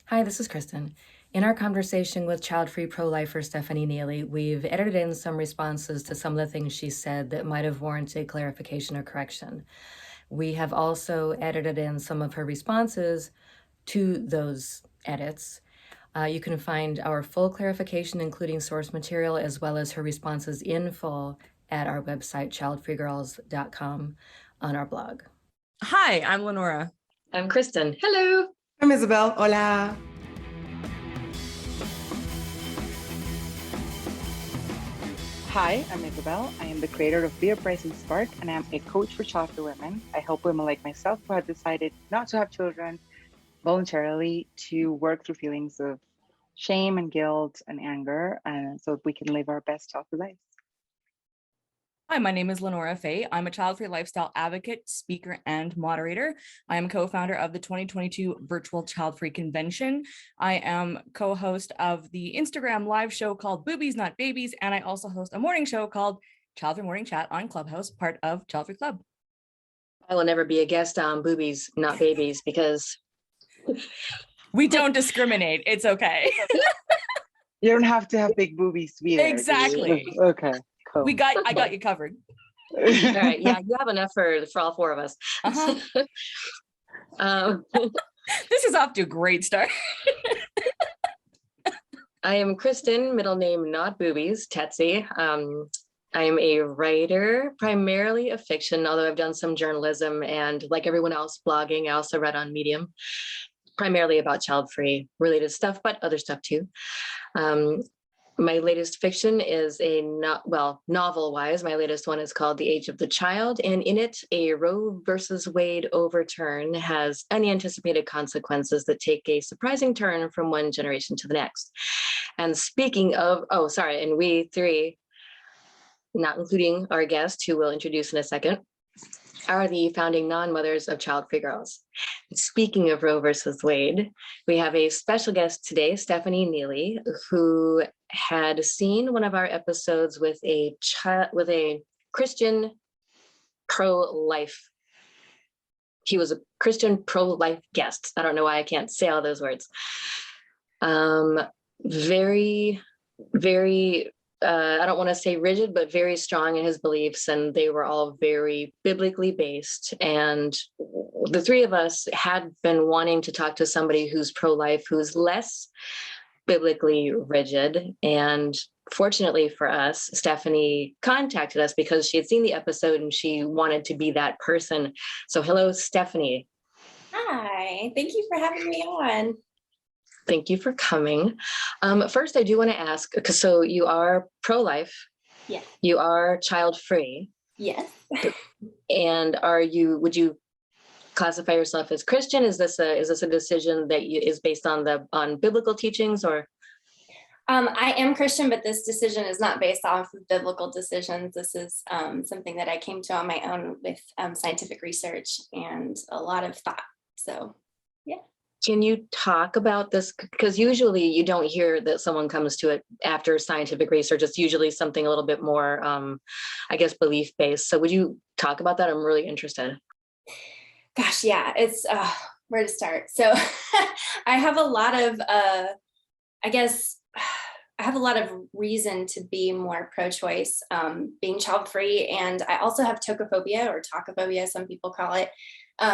Hi, this is Kristen. In our conversation with child-free pro-lifer Stephanie Neely, we've edited in some responses to some of the things she said that might have warranted clarification or correction. We have also edited in some of her responses to those edits. You can find our full clarification, including source material, as well as her responses in full at our website, childfreegirls.com, on our blog. Hi, I'm Lenora. I'm Kristen. Hello. I'm Isabel. Hola. Hi, I'm Isabel. I am the creator of Be Uprising Spark, and I'm a coach for childfree women. I help women like myself who have decided not to have children voluntarily to work through feelings of shame and guilt and anger, so we can live our best childfree lives. Hi, my name is Lenora Faye. I'm a child-free lifestyle advocate, speaker, and moderator. I am co-founder of the 2022 Virtual Child-Free Convention. I am co-host of the Instagram live show called Boobies Not Babies, and I also host a morning show called Child-Free Morning Chat on Clubhouse, part of Child-Free Club. I will never be a guest on Boobies Not Babies because we don't discriminate. It's okay. You don't have to have big boobies either. Exactly. Okay. Cool. I got you covered. All right. Yeah, you have enough for all four of us. This is off to a great start. I am Kristen, middle name not Boobies, Tetsi. I am a writer, primarily of fiction, although I've done some journalism and, like everyone else, blogging. I also read on Medium, primarily about child-free related stuff, but other stuff too. My latest fiction is novel-wise, my latest one is called The Age of the Child, and in it, a Roe versus Wade overturn has unanticipated consequences that take a surprising turn from one generation to the next. And speaking of, and we three, not including our guest, who we'll introduce in a second, are the founding non-mothers of Childfree Girls. Speaking of Roe versus Wade, we have a special guest today, Stephanie Neely, who had seen one of our episodes with a Christian pro-life. He was a Christian pro-life guest. I don't know why I can't say all those words. Very, very I don't want to say rigid, but very strong in his beliefs, and they were all very biblically based. And the three of us had been wanting to talk to somebody who's pro-life, who's less biblically rigid. And fortunately for us, Stephanie contacted us because she had seen the episode and she wanted to be that person. So hello, Stephanie. Hi, thank you for having me on. Thank you for coming. First, I do want to ask, because so you are pro-life. Yes. You are child-free. Yes. And would you classify yourself as Christian? Is this a decision that is based on biblical teachings, or? I am Christian, but this decision is not based off of biblical decisions. This is something that I came to on my own with scientific research and a lot of thought. So, yeah. Can you talk about this? Because usually you don't hear that someone comes to it after scientific research. It's usually something a little bit more, I guess, belief-based. So would you talk about that? I'm really interested. Gosh, yeah, it's where to start. So I have a lot of, I have a lot of reason to be more pro-choice, being child-free. And I also have tocophobia, or tocophobia, some people call it,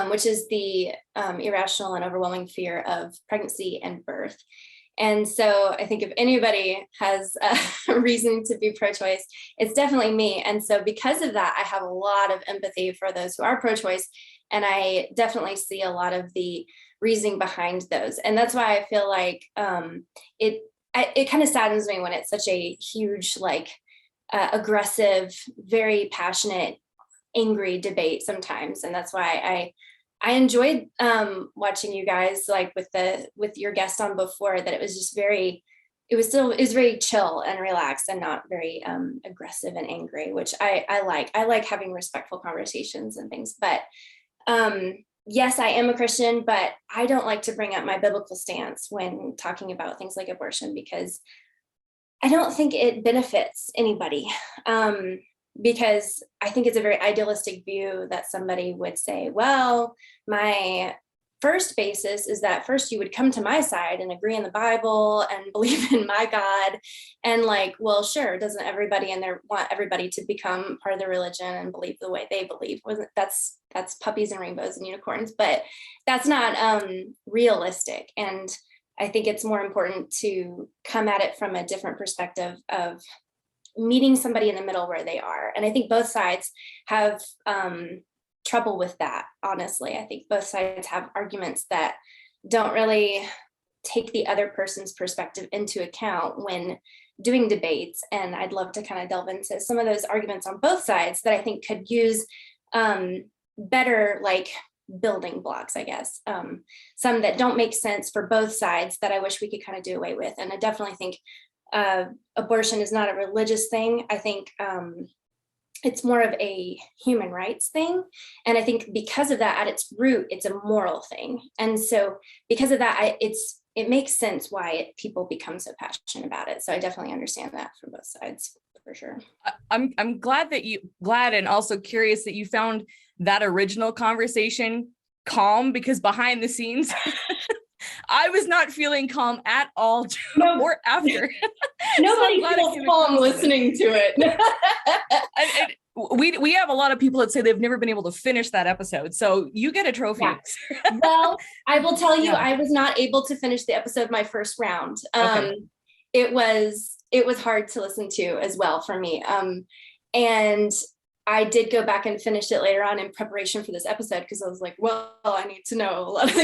which is the irrational and overwhelming fear of pregnancy and birth. And so I think if anybody has a reason to be pro-choice, it's definitely me. And so because of that, I have a lot of empathy for those who are pro-choice. And I definitely see a lot of the reasoning behind those. And that's why I feel like it kind of saddens me when it's such a huge, aggressive, very passionate, angry debate sometimes. And that's why I enjoyed watching you guys, like with your guest on before, that it was just it was very chill and relaxed and not very aggressive and angry, which I like having respectful conversations and things. But yes, I am a Christian, but I don't like to bring up my biblical stance when talking about things like abortion, because I don't think it benefits anybody. Because I think it's a very idealistic view that somebody would say, well, my first basis is that first you would come to my side and agree in the Bible and believe in my God. And like, well, sure, doesn't everybody in there want everybody to become part of the religion and believe the way they believe? That's puppies and rainbows and unicorns, but that's not realistic. And I think it's more important to come at it from a different perspective of meeting somebody in the middle where they are. And I think both sides have trouble with that, honestly. I think both sides have arguments that don't really take the other person's perspective into account when doing debates. And I'd love to kind of delve into some of those arguments on both sides that I think could use better like building blocks, I guess. Some that don't make sense for both sides that I wish we could kind of do away with. And I definitely think abortion is not a religious thing. I think it's more of a human rights thing. And I think because of that, at its root, it's a moral thing. And so because of that, it makes sense why people become so passionate about it. So I definitely understand that from both sides, for sure. I'm glad and also curious that you found that original conversation calm, because behind the scenes, I was not feeling calm at all or after. Nobody feels calm listening to it. We have a lot of people that say they've never been able to finish that episode. So you get a trophy. Yeah. Well, I will tell you, I was not able to finish the episode my first round. Okay. It was hard to listen to as well for me. And I did go back and finish it later on in preparation for this episode, because I was like, well, I need to know a lot of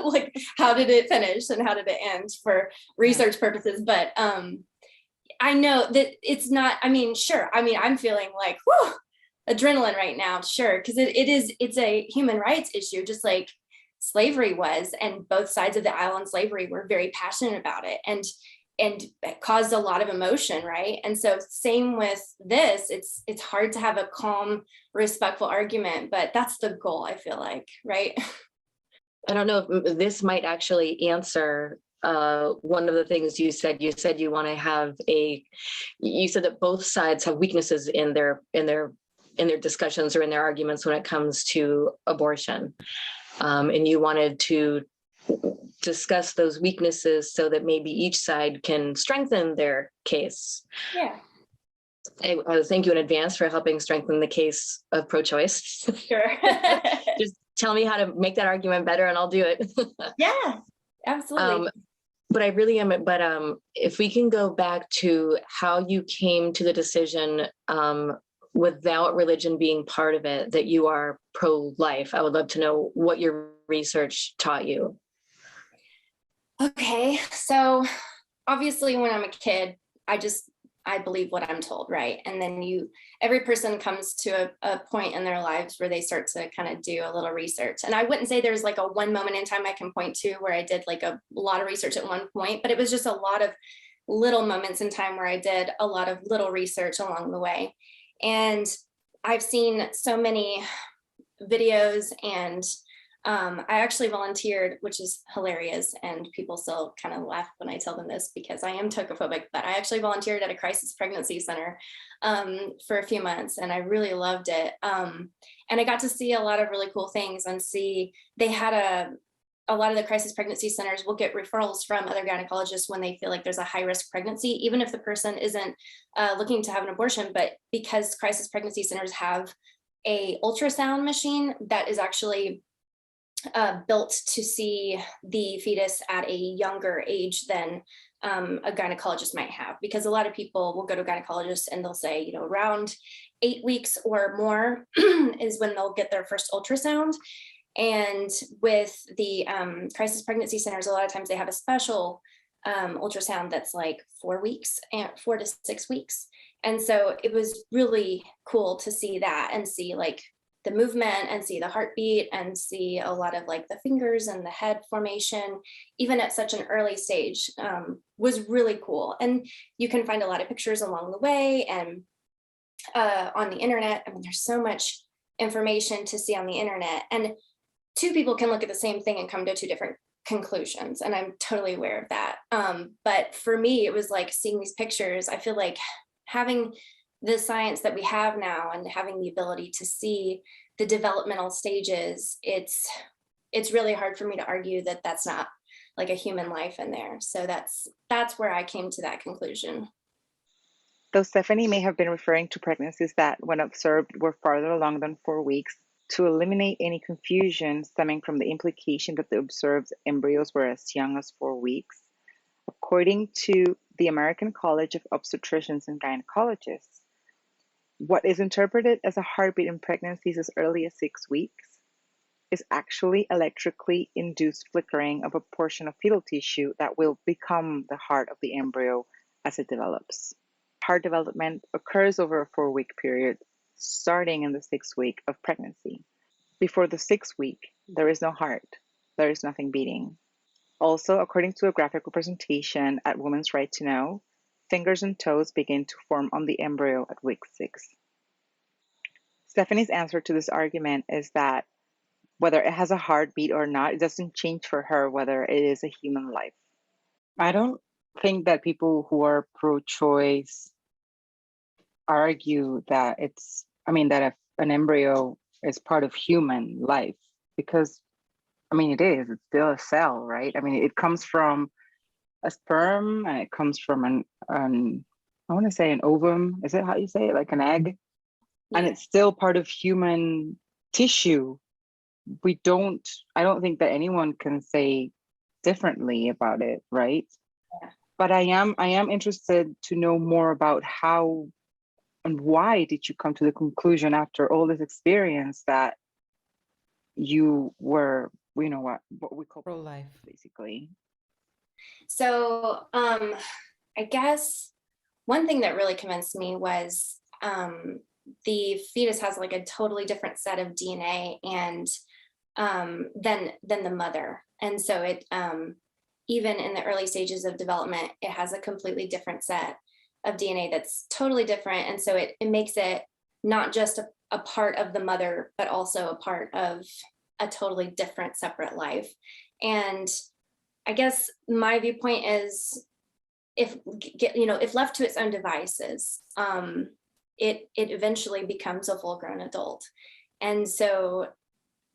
like, how did it finish and how did it end for research purposes. But I know that it's not, I mean, sure. I mean, I'm feeling like, whew, adrenaline right now. Sure. Because it's a human rights issue, just like slavery was. And both sides of the aisle on slavery were very passionate about it. And it caused a lot of emotion, right? And so same with this, it's hard to have a calm, respectful argument, but that's the goal, I feel like, right? I don't know if this might actually answer one of the things you said. You said you want to have you said that both sides have weaknesses in their discussions or in their arguments when it comes to abortion. And you wanted to discuss those weaknesses so that maybe each side can strengthen their case. Yeah. I thank you in advance for helping strengthen the case of pro-choice. Sure. Just tell me how to make that argument better and I'll do it. Yeah, absolutely. But I really am. But if we can go back to how you came to the decision without religion being part of it, that you are pro-life, I would love to know what your research taught you. Okay, so obviously when I'm a kid, I believe what I'm told, right? And then every person comes to a point in their lives where they start to kind of do a little research. And I wouldn't say there's like a one moment in time I can point to where I did like a lot of research at one point, but it was just a lot of little moments in time where I did a lot of little research along the way. And I've seen so many videos, and I actually volunteered, which is hilarious, and people still kind of laugh when I tell them this because I am tocophobic, but I actually volunteered at a crisis pregnancy center for a few months, and I really loved it. And I got to see a lot of really cool things, and they had a lot of the crisis pregnancy centers will get referrals from other gynecologists when they feel like there's a high risk pregnancy, even if the person isn't looking to have an abortion. But because crisis pregnancy centers have a ultrasound machine that is actually built to see the fetus at a younger age than a gynecologist might have, because a lot of people will go to gynecologists and they'll say, around 8 weeks or more is when they'll get their first ultrasound. And with the crisis pregnancy centers, a lot of times they have a special ultrasound that's like 4 to 6 weeks. And so it was really cool to see that and see like the movement and see the heartbeat and see a lot of like the fingers and the head formation, even at such an early stage, was really cool. And you can find a lot of pictures along the way and on the internet. I mean, there's so much information to see on the internet, and two people can look at the same thing and come to two different conclusions. And I'm totally aware of that. But for me, it was like seeing these pictures. I feel like having the science that we have now and having the ability to see the developmental stages, it's it's really hard for me to argue that that's not like a human life in there. So that's where I came to that conclusion. Though Stephanie may have been referring to pregnancies that, when observed, were farther along than 4 weeks, to eliminate any confusion stemming from the implication that the observed embryos were as young as 4 weeks, according to the American College of Obstetricians and Gynecologists, what is interpreted as a heartbeat in pregnancies as early as 6 weeks is actually electrically induced flickering of a portion of fetal tissue that will become the heart of the embryo as it develops. Heart development occurs over a 4-week period, starting in the 6th week of pregnancy. Before the 6th week, there is no heart. There is nothing beating. Also, according to a graphic representation at Women's Right to Know, fingers and toes begin to form on the embryo at week 6. Stephanie's answer to this argument is that whether it has a heartbeat or not, it doesn't change for her whether it is a human life. I don't think that people who are pro-choice argue that that if an embryo is part of human life, because it's still a cell, right? It comes from a sperm and it comes from an I want to say an ovum. Is it how you say it? Like an egg? And it's still part of human tissue. I don't think that anyone can say differently about it, right? Yeah. But I am interested to know more about how and why did you come to the conclusion after all this experience that you were, what we call pro-life, basically. So I guess one thing that really convinced me was the fetus has like a totally different set of DNA and than the mother. And so it even in the early stages of development, it has a completely different set of DNA that's totally different. And so it makes it not just a part of the mother, but also a part of a totally different separate life. And I guess my viewpoint is if left to its own devices, it eventually becomes a full-grown adult. And so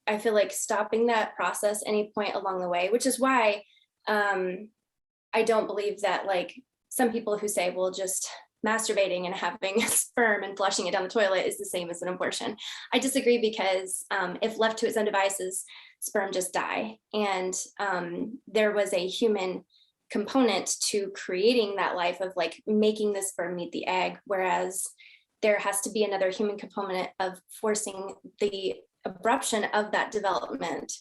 I feel like stopping that process any point along the way, which is why I don't believe that like some people who say, well, just masturbating and having sperm and flushing it down the toilet is the same as an abortion. I disagree because if left to its own devices, sperm just die. And there was a human component to creating that life of like making the sperm meet the egg, whereas there has to be another human component of forcing the abruption of that development.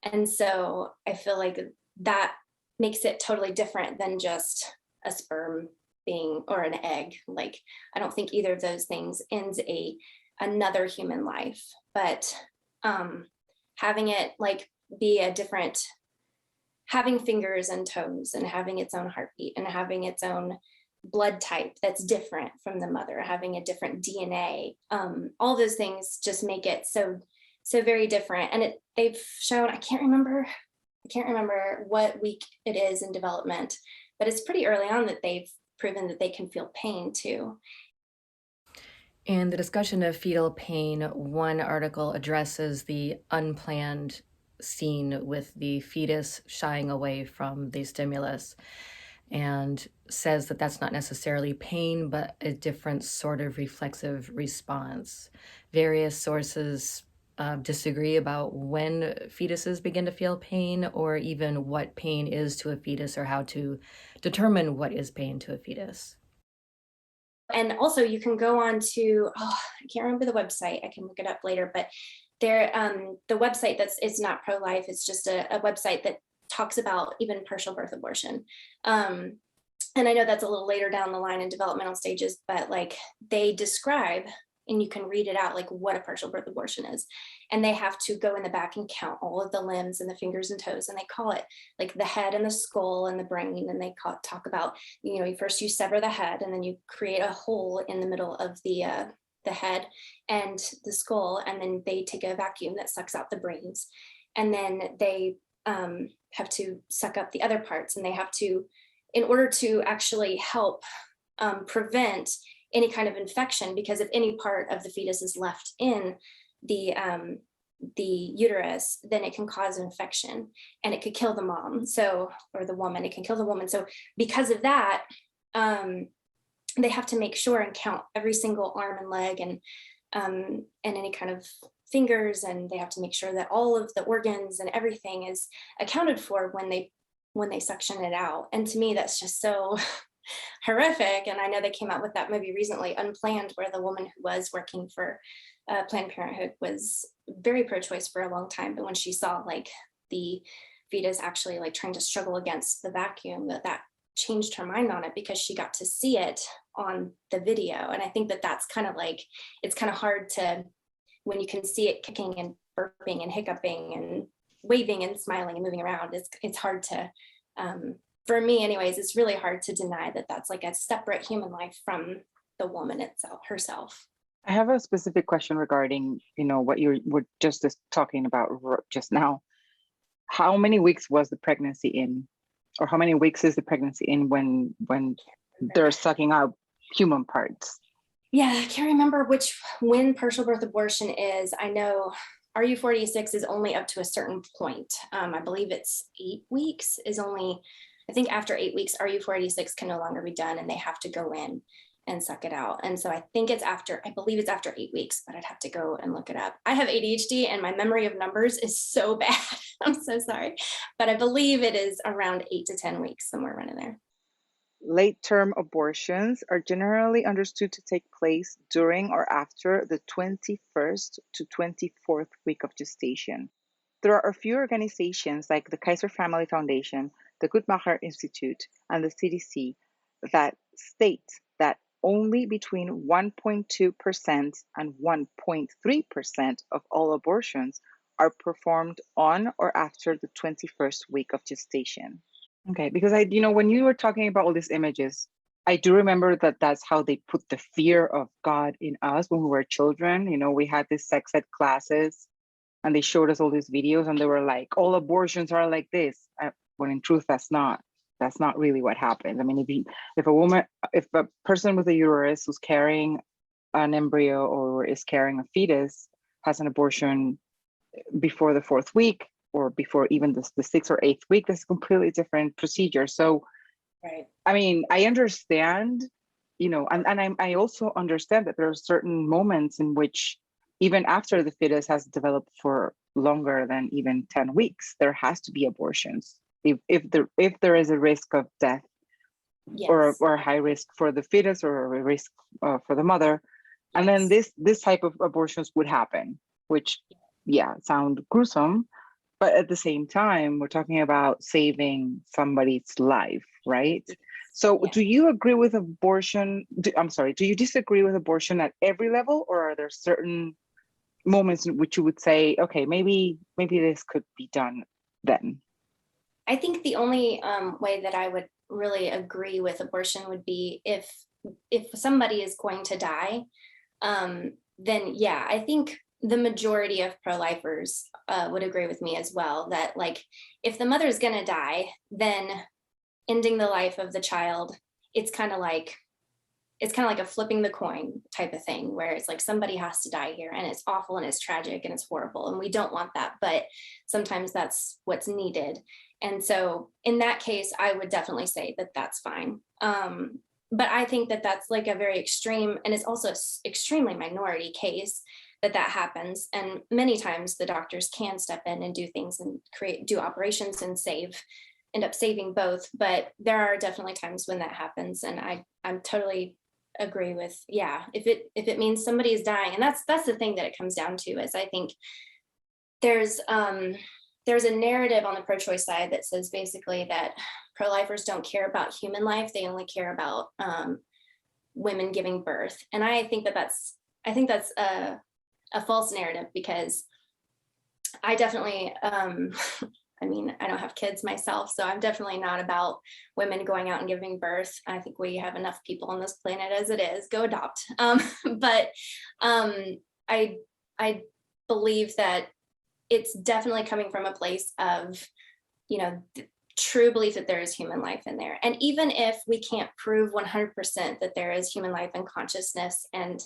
And so I feel like that makes it totally different than just a sperm being or an egg. Like I don't think either of those things ends another human life, but having it like be a different, having fingers and toes and having its own heartbeat and having its own blood type that's different from the mother, having a different DNA, all those things just make it so very different. And they've shown, I can't remember what week it is in development, but it's pretty early on that they've proven that they can feel pain too. In the discussion of fetal pain, one article addresses the unplanned scene with the fetus shying away from the stimulus and says that that's not necessarily pain, but a different sort of reflexive response. Various sources disagree about when fetuses begin to feel pain or even what pain is to a fetus or how to determine what is pain to a fetus. And also you can go on to, I can't remember the website, I can look it up later, but there, the website it's not pro-life, it's just a website that talks about even partial birth abortion. And I know that's a little later down the line in developmental stages, but like they describe, and you can read it out, like what a partial birth abortion is. And they have to go in the back and count all of the limbs and the fingers and toes. And they call it like the head and the skull and the brain. And they talk about, first you sever the head and then you create a hole in the middle of the head and the skull. And then they take a vacuum that sucks out the brains. And then they have to suck up the other parts. And they have to, in order to actually help prevent any kind of infection, because if any part of the fetus is left in the the uterus, then it can cause infection and it could kill the mom. So, or the woman, it can kill the woman. So because of that, they have to make sure and count every single arm and leg and any kind of fingers, and they have to make sure that all of the organs and everything is accounted for when they suction it out. And to me, that's just so horrific. And I know they came out with that movie recently, Unplanned, where the woman who was working for Planned Parenthood was very pro-choice for a long time, but when she saw like the fetus actually like trying to struggle against the vacuum, that changed her mind on it, because she got to see it on the video. And I think that that's kind of like, it's kind of hard to, when you can see it kicking and burping and hiccuping and waving and smiling and moving around, it's hard to, for me anyways, it's really hard to deny that that's like a separate human life from the woman herself. I have a specific question regarding, what you were just talking about just now. How many weeks was the pregnancy in, or how many weeks is the pregnancy in when they're sucking out human parts? Yeah, I can't remember when partial birth abortion is. I know RU46 is only up to a certain point. I believe it's 8 weeks is only, I think after 8 weeks, RU486 can no longer be done and they have to go in and suck it out. And so I believe it's after 8 weeks, but I'd have to go and look it up. I have ADHD and my memory of numbers is so bad. I'm so sorry, but I believe it is around 8 to 10 weeks, somewhere around in there. Late-term abortions are generally understood to take place during or after the 21st to 24th week of gestation. There are a few organizations like the Kaiser Family Foundation, the Guttmacher Institute, and the CDC that state that only between 1.2% and 1.3% of all abortions are performed on or after the 21st week of gestation. Okay, because when you were talking about all these images, I do remember that that's how they put the fear of God in us when we were children. We had these sex ed classes and they showed us all these videos and they were like, all abortions are like this. When in truth, that's not really what happens. I mean, if a person with a uterus who's carrying an embryo or is carrying a fetus has an abortion before the 4th week, or before even the 6th or 8th week, that's a completely different procedure. So, right. I mean, I understand, and I also understand that there are certain moments in which, even after the fetus has developed for longer than even 10 weeks, there has to be abortions. If there is a risk of death, yes, or high risk for the fetus or a risk for the mother, yes, and then this type of abortions would happen, which, sound gruesome. But at the same time, we're talking about saving somebody's life, right? So do you agree with abortion? Do you disagree with abortion at every level, or are there certain moments in which you would say, okay, maybe this could be done then? I think the only way that I would really agree with abortion would be if somebody is going to die, then yeah, I think the majority of pro-lifers would agree with me as well, that like, if the mother is going to die, then ending the life of the child, it's kind of like a flipping the coin type of thing, where it's like somebody has to die here and it's awful and it's tragic and it's horrible and we don't want that, but sometimes that's what's needed. And so in that case, I would definitely say that that's fine. But I think that that's like a very extreme, and it's also extremely minority case that happens. And many times the doctors can step in and do things and do operations and end up saving both. But there are definitely times when that happens. And I'm totally agree with, if it means somebody is dying. And that's the thing that it comes down to, is I think there's a narrative on the pro-choice side that says basically that pro-lifers don't care about human life. They only care about women giving birth. And I think that's a false narrative, because I definitely, I mean, I don't have kids myself, so I'm definitely not about women going out and giving birth. I think we have enough people on this planet as it is. Go adopt. But I believe that it's definitely coming from a place of, true belief that there is human life in there. And even if we can't prove 100% that there is human life and consciousness and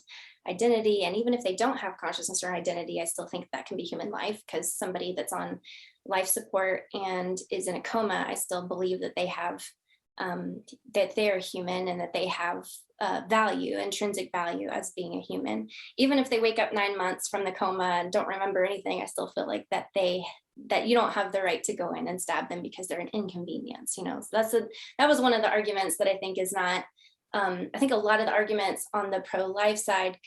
identity, and even if they don't have consciousness or identity, I still think that can be human life, because somebody that's on life support and is in a coma, I still believe that they have, that they're human and that they have value, intrinsic value as being a human. Even if they wake up 9 months from the coma and don't remember anything, I still feel like that you don't have the right to go in and stab them because they're an inconvenience, you know. So that was one of the arguments that I think is not, I think a lot of the arguments on the pro-life side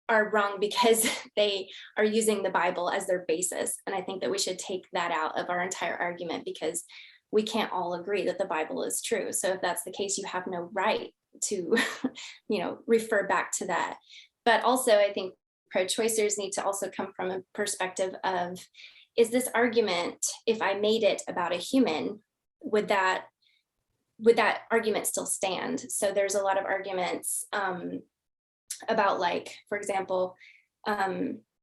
are wrong because they are using the Bible as their basis. And I think that we should take that out of our entire argument, because we can't all agree that the Bible is true. So if that's the case, you have no right to, you know, refer back to that. But also, I think pro-choicers need to also come from a perspective of, is this argument, if I made it about a human, would that argument still stand? So there's a lot of arguments about, like, for example,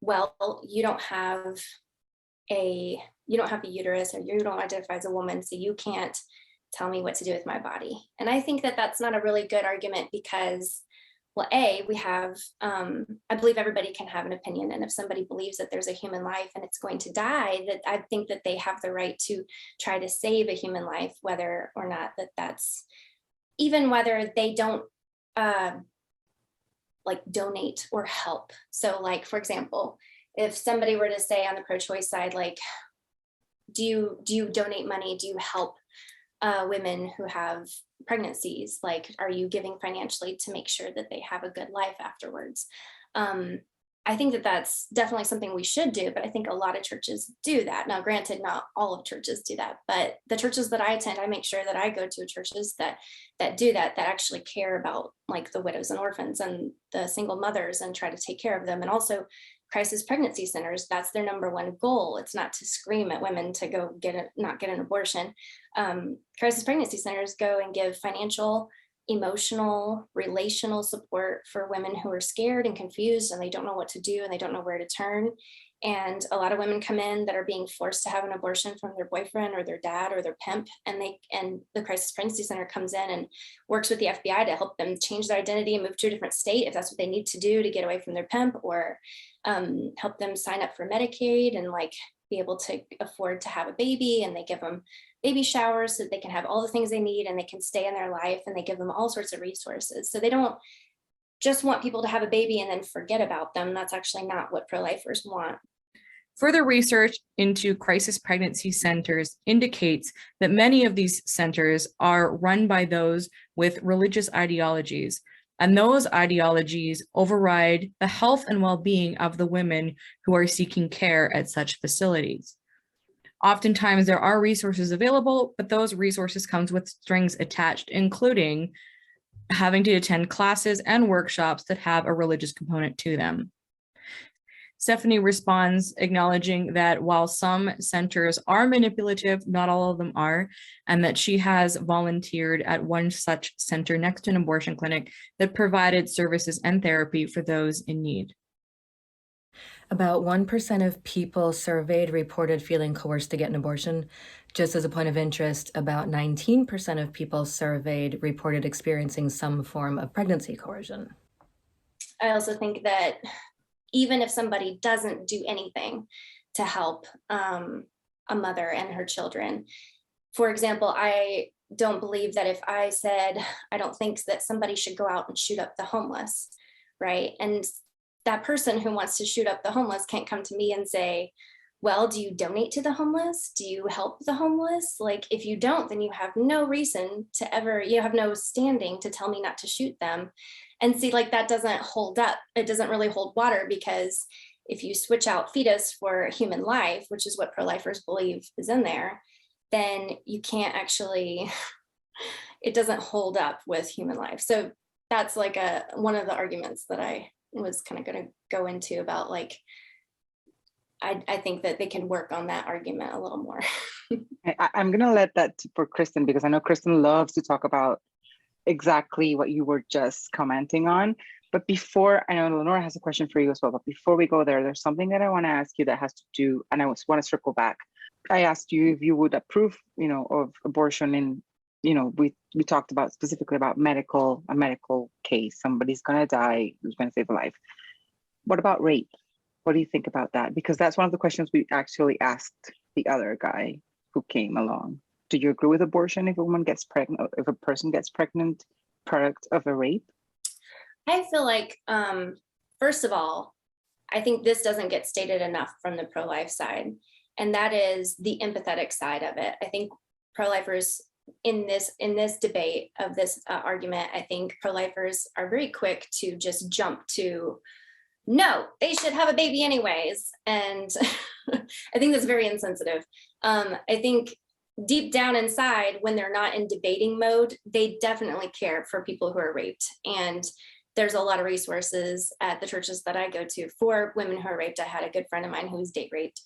well, you don't have a uterus, or you don't identify as a woman, so you can't tell me what to do with my body. And I think that that's not a really good argument, because, well, we have, I believe everybody can have an opinion. And if somebody believes that there's a human life and it's going to die, that I think that they have the right to try to save a human life, whether or not that's, even whether they don't like donate or help. So, like, for example, if somebody were to say on the pro-choice side, like, do you donate money? Do you help women who have pregnancies? Like, are you giving financially to make sure that they have a good life afterwards? I think that that's definitely something we should do, but I think a lot of churches do that. Now, granted, not all of churches do that, but the churches that I attend, I make sure that I go to churches that do that actually care about, like, the widows and orphans and the single mothers and try to take care of them. And also crisis pregnancy centers, that's their number one goal. It's not to scream at women to go not get an abortion. Crisis pregnancy centers go and give financial, emotional, relational support for women who are scared and confused and they don't know what to do and they don't know where to turn. And a lot of women come in that are being forced to have an abortion from their boyfriend or their dad or their pimp, and the Crisis Pregnancy Center comes in and works with the FBI to help them change their identity and move to a different state if that's what they need to do to get away from their pimp, or help them sign up for Medicaid and, like, be able to afford to have a baby, and they give them baby showers so that they can have all the things they need and they can stay in their life, and they give them all sorts of resources. So they don't just want people to have a baby and then forget about them. That's actually not what pro-lifers want. Further research into crisis pregnancy centers indicates that many of these centers are run by those with religious ideologies, and those ideologies override the health and well-being of the women who are seeking care at such facilities. Oftentimes there are resources available, but those resources comes with strings attached, including having to attend classes and workshops that have a religious component to them. Stephanie responds, acknowledging that while some centers are manipulative, not all of them are, and that she has volunteered at one such center next to an abortion clinic that provided services and therapy for those in need. About 1% of people surveyed reported feeling coerced to get an abortion. Just as a point of interest, about 19% of people surveyed reported experiencing some form of pregnancy coercion. I also think that even if somebody doesn't do anything to help a mother and her children, for example, I don't believe that if I said, I don't think that somebody should go out and shoot up the homeless, right? And that person who wants to shoot up the homeless can't come to me and say, well, do you donate to the homeless? Do you help the homeless? Like, if you don't, then you have no reason to ever, you have no standing to tell me not to shoot them. And see, like, that doesn't hold up. It doesn't really hold water, because if you switch out fetus for human life, which is what pro-lifers believe is in there, then you can't actually, it doesn't hold up with human life. So that's like one of the arguments that I was kind of going to go into about, like, I think that they can work on that argument a little more. I'm going to let that for Kristen, because I know Kristen loves to talk about exactly what you were just commenting on. But before, I know Lenora has a question for you as well, but before we go there, there's something that I want to ask you that has to do, and I want to circle back I asked you if you would approve, of abortion in, we talked about specifically about a medical case. Somebody's going to die, who's going to save a life. What about rape? What do you think about that? Because that's one of the questions we actually asked the other guy who came along. Do you agree with abortion if a woman gets pregnant, if a person gets pregnant, product of a rape? I feel like, first of all, I think this doesn't get stated enough from the pro-life side, and that is the empathetic side of it. I think pro-lifers in this debate of this argument, I think pro-lifers are very quick to just jump to, no, they should have a baby anyways. And I think that's very insensitive. I think deep down inside, when they're not in debating mode, they definitely care for people who are raped. And there's a lot of resources at the churches that I go to for women who are raped. I had a good friend of mine who was date raped.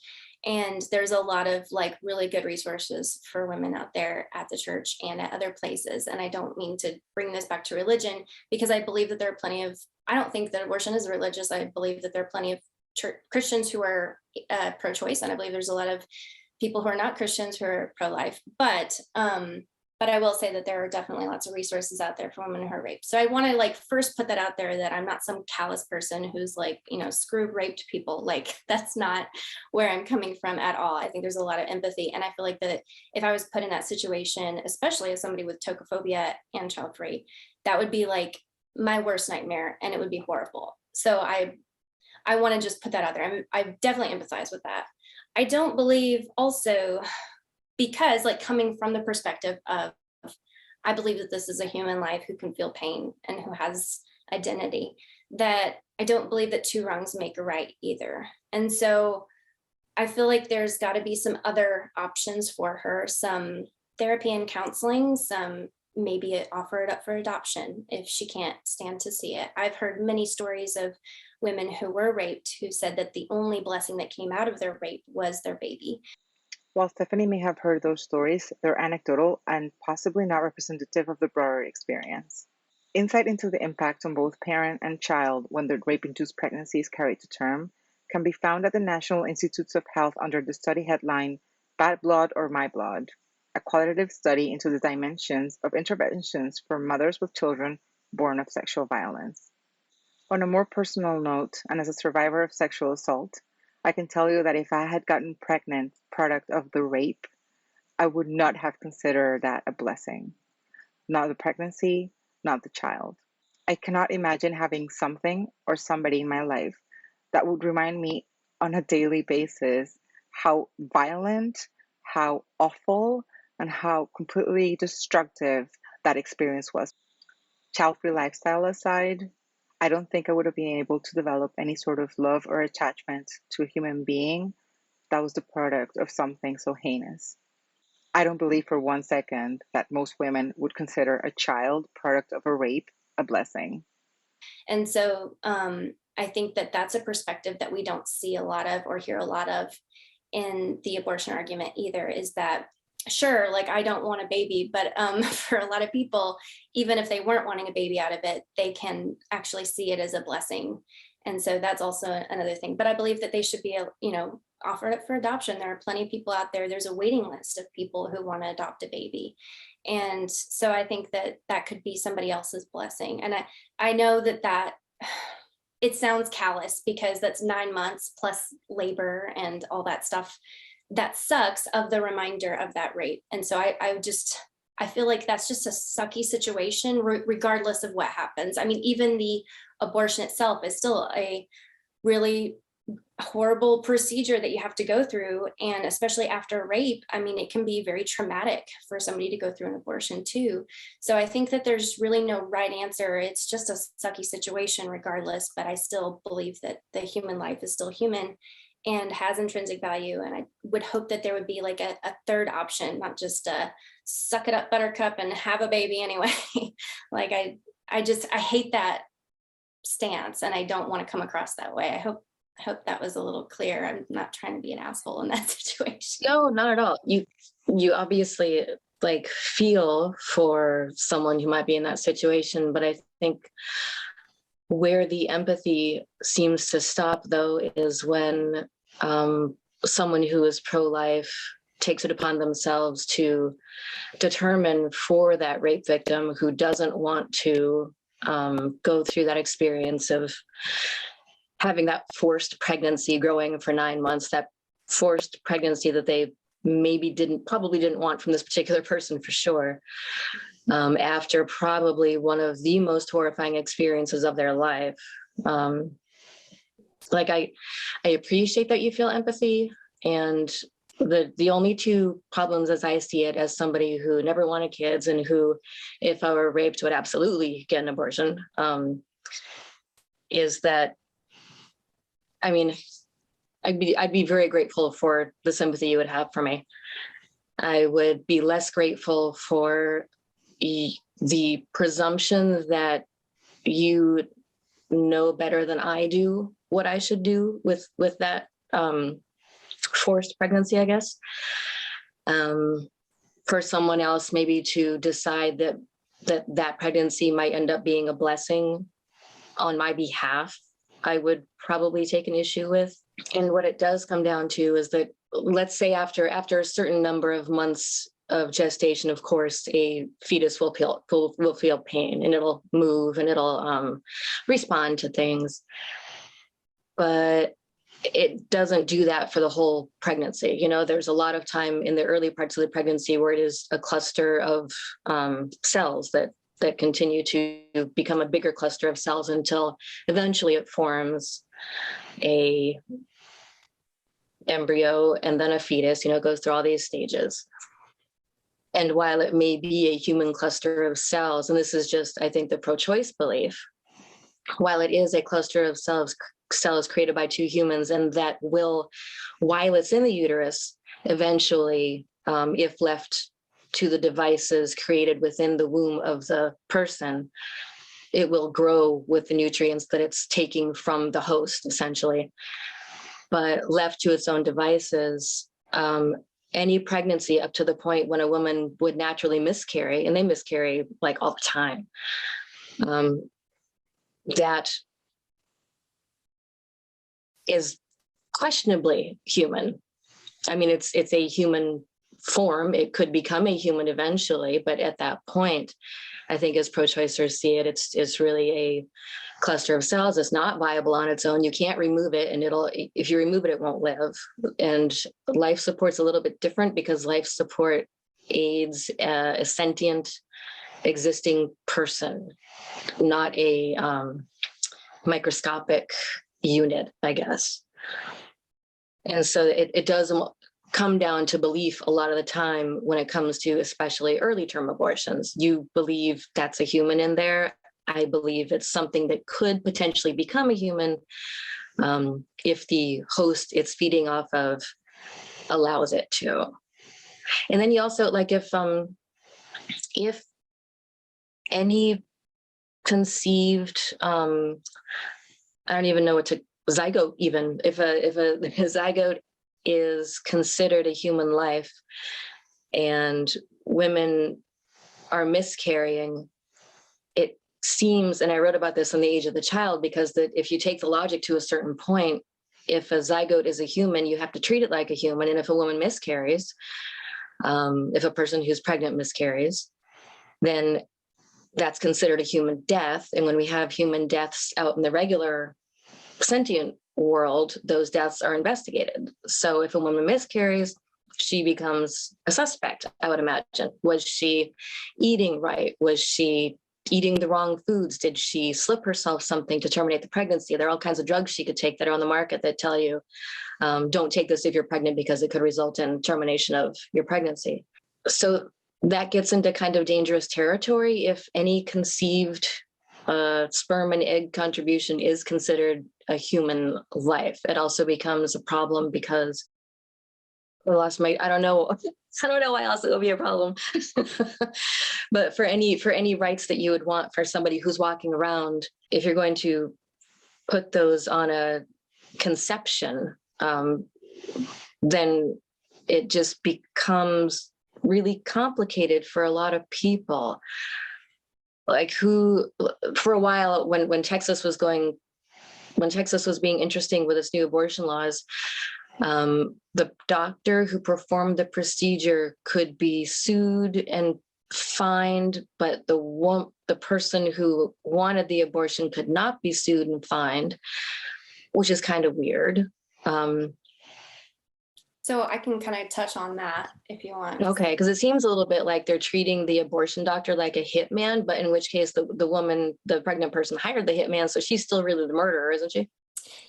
And there's a lot of like really good resources for women out there at the church and at other places. And I don't mean to bring this back to religion, because I believe that there are plenty of, I don't think that abortion is religious. I believe that there are plenty of Christians who are pro-choice. And I believe there's a lot of people who are not Christians who are pro-life. But I will say that there are definitely lots of resources out there for women who are raped. So I want to like first put that out there, that I'm not some callous person who's like, screw raped people. Like that's not where I'm coming from at all. I think there's a lot of empathy. And I feel like that if I was put in that situation, especially as somebody with tocophobia and child free, that would be like my worst nightmare, and it would be horrible. So I want to just put that out there. I definitely empathize with that. I don't believe also, because like coming from the perspective of, I believe that this is a human life who can feel pain and who has identity, that I don't believe that two wrongs make a right either. And so I feel like there's got to be some other options for her, some therapy and counseling, some maybe offer it up for adoption if she can't stand to see it. I've heard many stories of women who were raped who said that the only blessing that came out of their rape was their baby. While Stephanie may have heard those stories, they're anecdotal and possibly not representative of the broader experience. Insight into the impact on both parent and child when the rape-induced pregnancy is carried to term can be found at the National Institutes of Health under the study headline, Bad Blood or My Blood, a qualitative study into the dimensions of interventions for mothers with children born of sexual violence. On a more personal note, and as a survivor of sexual assault, I can tell you that if I had gotten pregnant product of the rape, I would not have considered that a blessing. Not the pregnancy, not the child. I cannot imagine having something or somebody in my life that would remind me on a daily basis how violent, how awful, and how completely destructive that experience was. Child-free lifestyle aside, I don't think I would have been able to develop any sort of love or attachment to a human being that was the product of something so heinous. I don't believe for 1 second that most women would consider a child product of a rape a blessing. And so I think that that's a perspective that we don't see a lot of or hear a lot of in the abortion argument either, is that sure, like I don't want a baby, but for a lot of people, even if they weren't wanting a baby out of it, they can actually see it as a blessing. And so that's also another thing. But I believe that they should be, offered up for adoption. There are plenty of people out there. There's a waiting list of people who want to adopt a baby. And so I think that that could be somebody else's blessing. And I know that it sounds callous because that's 9 months plus labor and all that stuff that sucks, of the reminder of that rape. And so I feel like that's just a sucky situation regardless of what happens. I mean, even the abortion itself is still a really horrible procedure that you have to go through. And especially after rape, I mean, it can be very traumatic for somebody to go through an abortion too. So I think that there's really no right answer. It's just a sucky situation regardless, but I still believe that the human life is still human and has intrinsic value. And I would hope that there would be like a third option, not just suck it up buttercup and have a baby anyway. Like I hate that stance, and I don't want to come across that way. I hope that was a little clear. I'm not trying to be an asshole in that situation. No, not at all. You obviously like feel for someone who might be in that situation, but I think where the empathy seems to stop, though, is when someone who is pro-life takes it upon themselves to determine for that rape victim who doesn't want to go through that experience of having that forced pregnancy, growing for 9 months, that forced pregnancy that they probably didn't want from this particular person for sure, after probably one of the most horrifying experiences of their life. Like I appreciate that you feel empathy, and the only two problems as I see it, as somebody who never wanted kids and who, if I were raped, would absolutely get an abortion, is that, I mean, I'd be very grateful for the sympathy you would have for me. I would be less grateful for the presumption that you know better than I do what I should do with that forced pregnancy, I guess. For someone else maybe to decide that pregnancy might end up being a blessing on my behalf, I would probably take an issue with. And what it does come down to is that, let's say after a certain number of months of gestation, of course, a fetus will feel pain, and it'll move, and it'll respond to things. But it doesn't do that for the whole pregnancy. You know, there's a lot of time in the early parts of the pregnancy where it is a cluster of cells that continue to become a bigger cluster of cells until eventually it forms a embryo and then a fetus. You know, it goes through all these stages. And while it may be a human cluster of cells, and this is just, I think, the pro-choice belief, while it is a cluster of cells created by two humans, and that will, while it's in the uterus, eventually, if left to the devices created within the womb of the person, it will grow with the nutrients that it's taking from the host, essentially. But left to its own devices, any pregnancy up to the point when a woman would naturally miscarry, and they miscarry like all the time, that is questionably human. I mean, it's a human form. It could become a human eventually, but at that point, I think as pro-choicers see it, it's really a cluster of cells. It's not viable on its own. You can't remove it, and if you remove it, it won't live. And life support's a little bit different, because life support aids a sentient existing person, not a microscopic unit, I guess. And so it does come down to belief a lot of the time when it comes to especially early term abortions. You believe that's a human in there. I believe it's something that could potentially become a human if the host it's feeding off of allows it to. And then you also, like, if any conceived, I don't even know what to, zygote even, if a zygote is considered a human life and women are miscarrying, it seems, and I wrote about this on The Age of the Child, because if you take the logic to a certain point, if a zygote is a human, you have to treat it like a human. And if a woman miscarries, if a person who's pregnant miscarries, then that's considered a human death. And when we have human deaths out in the regular sentient world, those deaths are investigated. So if a woman miscarries, she becomes a suspect, I would imagine. Was she eating right? Was she eating the wrong foods? Did she slip herself something to terminate the pregnancy? There are all kinds of drugs she could take that are on the market that tell you, don't take this if you're pregnant, because it could result in termination of your pregnancy. So that gets into kind of dangerous territory if any conceived sperm and egg contribution is considered a human life. It also becomes a problem because I don't know why else it would be a problem. But for any rights that you would want for somebody who's walking around, if you're going to put those on a conception, then it just becomes really complicated for a lot of people. Like, who, for a while, when Texas was being interesting with its new abortion laws, The doctor who performed the procedure could be sued and fined, but the person who wanted the abortion could not be sued and fined, which is kind of weird. So I can kind of touch on that if you want. Okay, because it seems a little bit like they're treating the abortion doctor like a hitman, but in which case the woman, the pregnant person, hired the hitman, so she's still really the murderer, isn't she?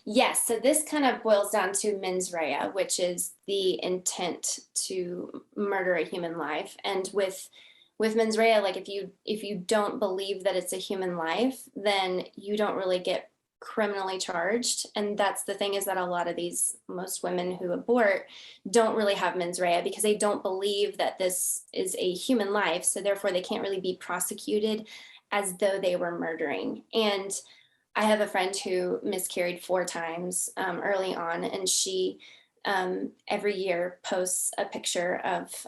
Yes, so this kind of boils down to mens rea, which is the intent to murder a human life. And with mens rea, like if you don't believe that it's a human life, then you don't really get criminally charged. And that's the thing, is that a lot of most women who abort don't really have mens rea because they don't believe that this is a human life. So therefore they can't really be prosecuted as though they were murdering. And I have a friend who miscarried 4 times early on, and she every year posts a picture of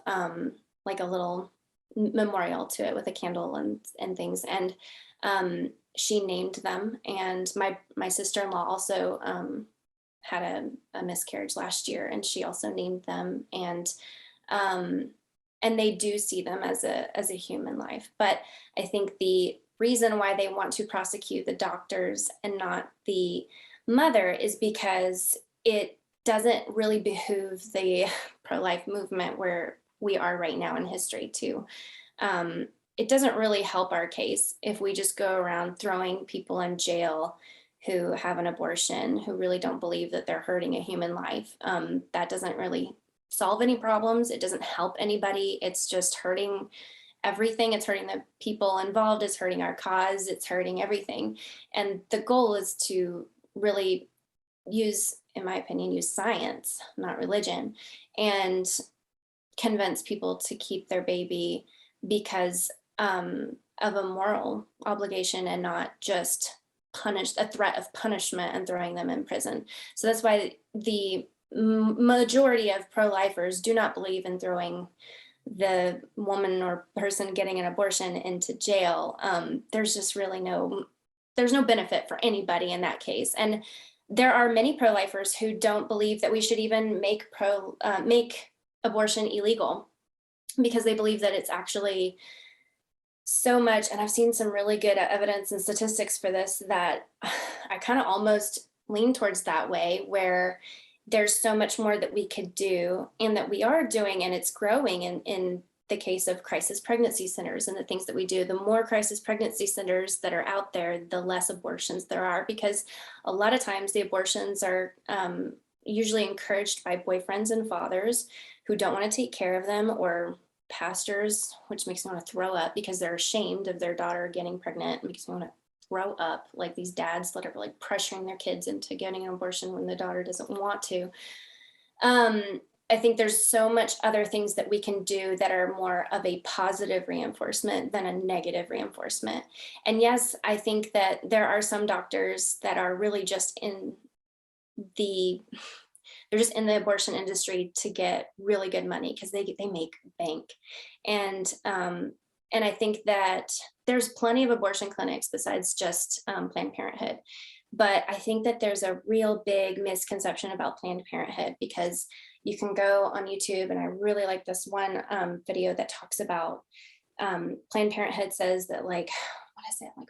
like a little memorial to it with a candle and things. And she named them. And my sister-in-law also had a miscarriage last year, and she also named them. And they do see them as a human life. But I think the reason why they want to prosecute the doctors and not the mother is because it doesn't really behoove the pro-life movement where we are right now in history too. It doesn't really help our case if we just go around throwing people in jail who have an abortion, who really don't believe that they're hurting a human life. That doesn't really solve any problems. It doesn't help anybody. It's just hurting everything. It's hurting the people involved. It's hurting our cause. It's hurting everything. And the goal is to really use, in my opinion, use science, not religion, and convince people to keep their baby because of a moral obligation and not just a threat of punishment and throwing them in prison. So that's why the majority of pro-lifers do not believe in throwing the woman or person getting an abortion into jail. There's just really there's no benefit for anybody in that case. And there are many pro-lifers who don't believe that we should even make abortion illegal, because they believe that it's actually so much, and I've seen some really good evidence and statistics for this, that I kind of almost lean towards that way, where there's so much more that we could do and that we are doing, and it's growing in the case of crisis pregnancy centers and the things that we do. The more crisis pregnancy centers that are out there, the less abortions there are, because a lot of times the abortions are usually encouraged by boyfriends and fathers who don't want to take care of them, or pastors, which makes me want to throw up because they're ashamed of their daughter getting pregnant. It makes me want to throw up, like these dads that are like pressuring their kids into getting an abortion when the daughter doesn't want to. I think there's so much other things that we can do that are more of a positive reinforcement than a negative reinforcement. And yes, I think that there are some doctors that are really just they're just in the abortion industry to get really good money because they make bank. And I think that there's plenty of abortion clinics besides just Planned Parenthood. But I think that there's a real big misconception about Planned Parenthood, because you can go on YouTube, and I really like this one video that talks about Planned Parenthood says that, like, what is it, like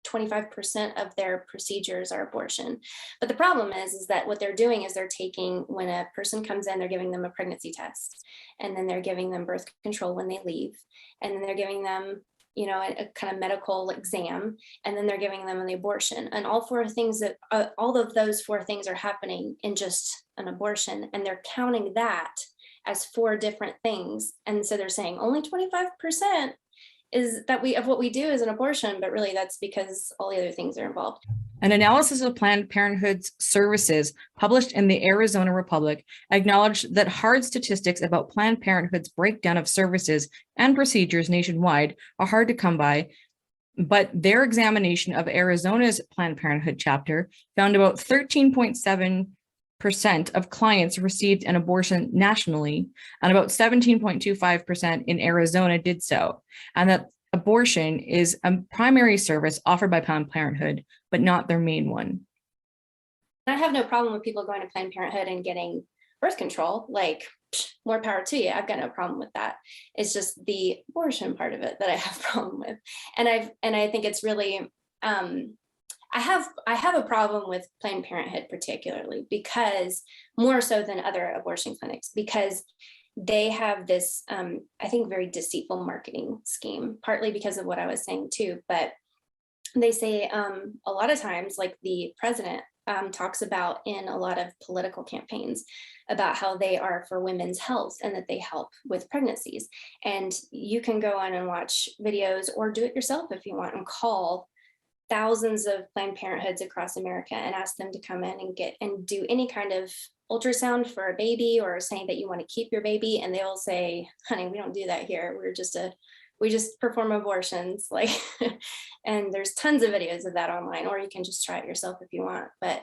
25% of their procedures are abortion. But the problem is that what they're doing is they're taking, when a person comes in, they're giving them a pregnancy test, and then they're giving them birth control when they leave, and then they're giving them, you know, a kind of medical exam, and then they're giving them the abortion. And all of those 4 things are happening in just an abortion, and they're counting that as 4 different things. And so they're saying only 25% is that of what we do is an abortion, but really that's because all the other things are involved. An analysis of Planned Parenthood's services published in the Arizona Republic acknowledged that hard statistics about Planned Parenthood's breakdown of services and procedures nationwide are hard to come by, but their examination of Arizona's Planned Parenthood chapter found about 13.7% of clients received an abortion nationally, and about 17.25% in Arizona did so, and that abortion is a primary service offered by Planned Parenthood, but not their main one. I have no problem with people going to Planned Parenthood and getting birth control, like more power to you. I've got no problem with that. It's just the abortion part of it that I have a problem with. And I think it's really, I have a problem with Planned Parenthood particularly, because more so than other abortion clinics, because they have this, I think, very deceitful marketing scheme, partly because of what I was saying too. But they say a lot of times, like the president talks about in a lot of political campaigns about how they are for women's health and that they help with pregnancies. And you can go on and watch videos or do it yourself if you want, and call thousands of Planned Parenthoods across America and ask them to come in and do any kind of ultrasound for a baby, or saying that you want to keep your baby, and they'll say, honey, we don't do that here. We just perform abortions, like, and there's tons of videos of that online, or you can just try it yourself if you want. But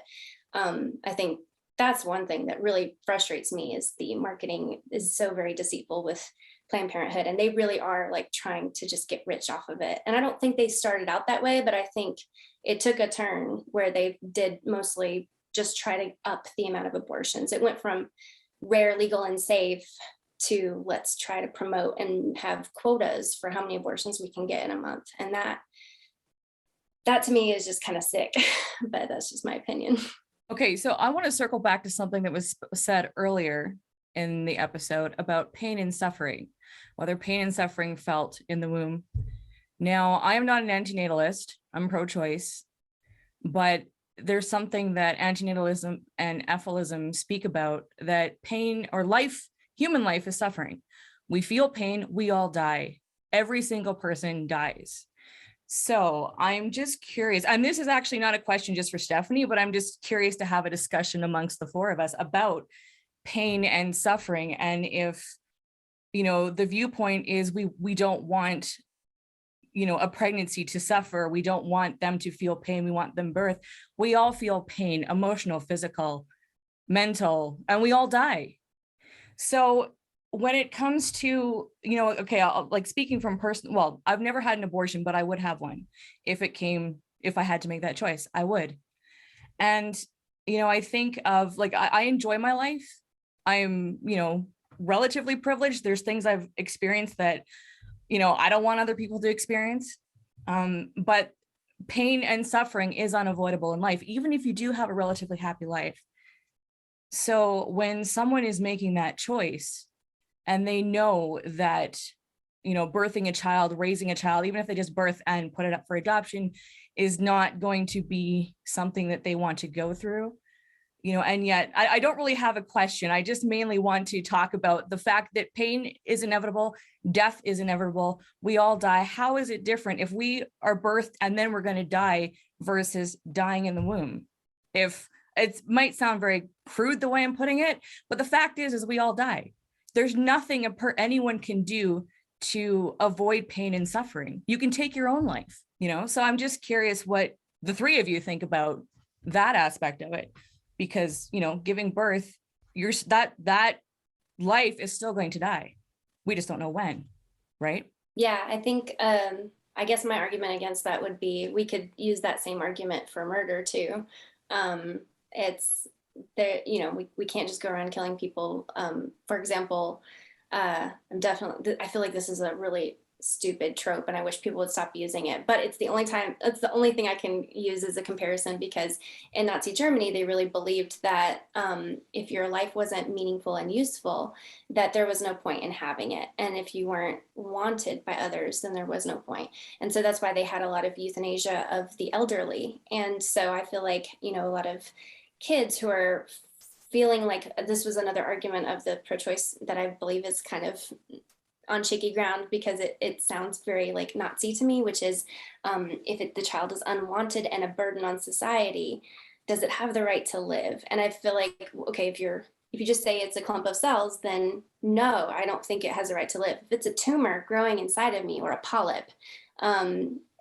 I think that's one thing that really frustrates me, is the marketing is so very deceitful with Planned Parenthood, and they really are like trying to just get rich off of it. And I don't think they started out that way, but I think it took a turn where they did mostly just try to up the amount of abortions. It went from rare, legal, and safe to let's try to promote and have quotas for how many abortions we can get in a month. And that to me is just kind of sick, but that's just my opinion. Okay, so I want to circle back to something that was said earlier in the episode about pain and suffering, whether pain and suffering felt in the womb. Now, I am not an antinatalist, I'm pro-choice, but there's something that antinatalism and ephilism speak about, that pain or life, human life, is suffering. We feel pain, we all die. Every single person dies. So I'm just curious, and this is actually not a question just for Stephanie, but I'm just curious to have a discussion amongst the four of us about pain and suffering. And if, the viewpoint is we don't want, a pregnancy to suffer. We don't want them to feel pain. We want them birth. We all feel pain, emotional, physical, mental, and we all die. So when it comes to, okay, like speaking from well, I've never had an abortion, but I would have one if I had to make that choice, I would. And, I think of like, I enjoy my life. I'm, relatively privileged. There's things I've experienced that, I don't want other people to experience. But pain and suffering is unavoidable in life, even if you do have a relatively happy life. So when someone is making that choice and they know that, birthing a child, raising a child, even if they just birth and put it up for adoption, is not going to be something that they want to go through, and yet I don't really have a question. I just mainly want to talk about the fact that pain is inevitable, death is inevitable, we all die. How is it different if we are birthed and then we're going to die versus dying in the womb? If it might sound very crude the way I'm putting it, but the fact is we all die. There's nothing anyone can do to avoid pain and suffering. You can take your own life, so I'm just curious what the three of you think about that aspect of it. Because, giving birth, that life is still going to die. We just don't know when, right? Yeah, I think, I guess my argument against that would be, we could use that same argument for murder too. It's there, we can't just go around killing people. For example, I feel like this is a really stupid trope and I wish people would stop using it, but it's the only thing I can use as a comparison, because in Nazi Germany, they really believed that if your life wasn't meaningful and useful, that there was no point in having it. And if you weren't wanted by others, then there was no point. And so that's why they had a lot of euthanasia of the elderly. And so I feel like, a lot of kids who are feeling like, this was another argument of the pro-choice that I believe is kind of on shaky ground, because it sounds very like Nazi to me, which is if the child is unwanted and a burden on society, does it have the right to live? And I feel like, okay, if you just say it's a clump of cells, then no, I don't think it has a right to live. If it's a tumor growing inside of me or a polyp,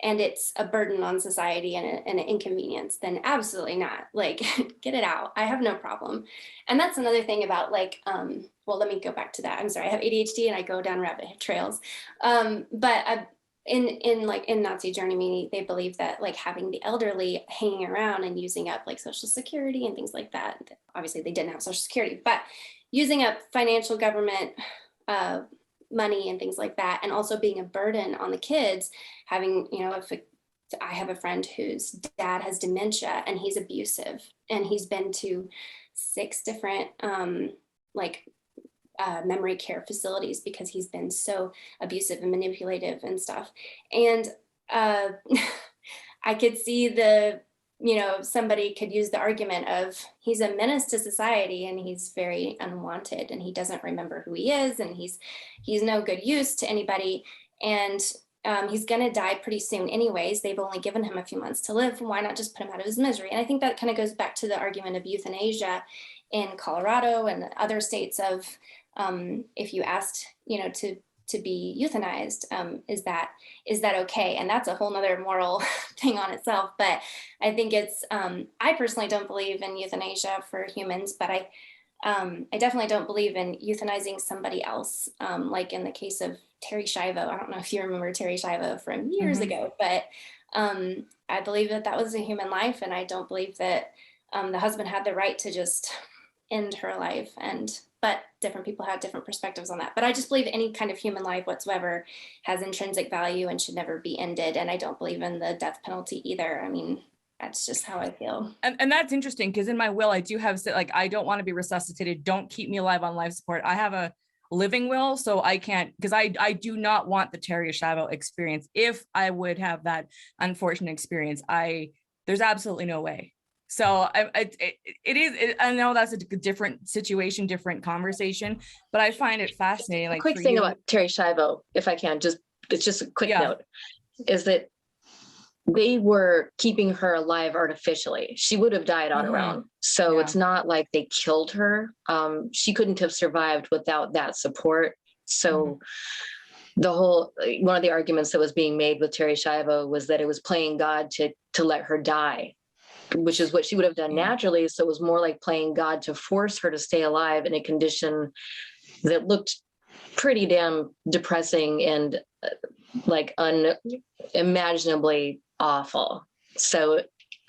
and it's a burden on society and an inconvenience, then absolutely not. Like, get it out. I have no problem. And that's another thing about like, well, let me go back to that. I'm sorry, I have ADHD and I go down rabbit trails. But in Nazi Germany, they believe that like having the elderly hanging around and using up like Social Security and things like that. Obviously, they didn't have Social Security, but using up financial government money and things like that, and also being a burden on the kids, having, if I have a friend whose dad has dementia and he's abusive, and he's been to 6 different memory care facilities because he's been so abusive and manipulative and stuff. And I could see somebody could use the argument of he's a menace to society and he's very unwanted and he doesn't remember who he is and he's no good use to anybody. And he's going to die pretty soon anyways. They've only given him a few months to live. Why not just put him out of his misery? And I think that kind of goes back to the argument of euthanasia in Colorado and other states of if you asked, to be euthanized, is that okay? And that's a whole nother moral thing on itself. But I think it's, I personally don't believe in euthanasia for humans, but I definitely don't believe in euthanizing somebody else. Like in the case of Terry Schiavo. I don't know if you remember Terry Schiavo from years ago, but I believe that was a human life. And I don't believe that the husband had the right to just end her life. But different people have different perspectives on that. But I just believe any kind of human life whatsoever has intrinsic value and should never be ended. And I don't believe in the death penalty either. I mean, that's just how I feel. And that's interesting because in my will, I do have like, I don't want to be resuscitated. Don't keep me alive on life support. I have a living will, so I can't, because I do not want the Terry Schiavo experience. If I would have that unfortunate experience, there's absolutely no way. So I know that's a different situation, different conversation, but I find it fascinating. Like, quick thing about Terry Schiavo, if I can, it's just a quick note, is that they were keeping her alive artificially. She would have died on her own. So it's not like they killed her. She couldn't have survived without that support. So one of the arguments that was being made with Terry Schiavo was that it was playing God to let her die, which is what she would have done naturally. So it was more like playing God to force her to stay alive in a condition that looked pretty damn depressing and like unimaginably awful. So,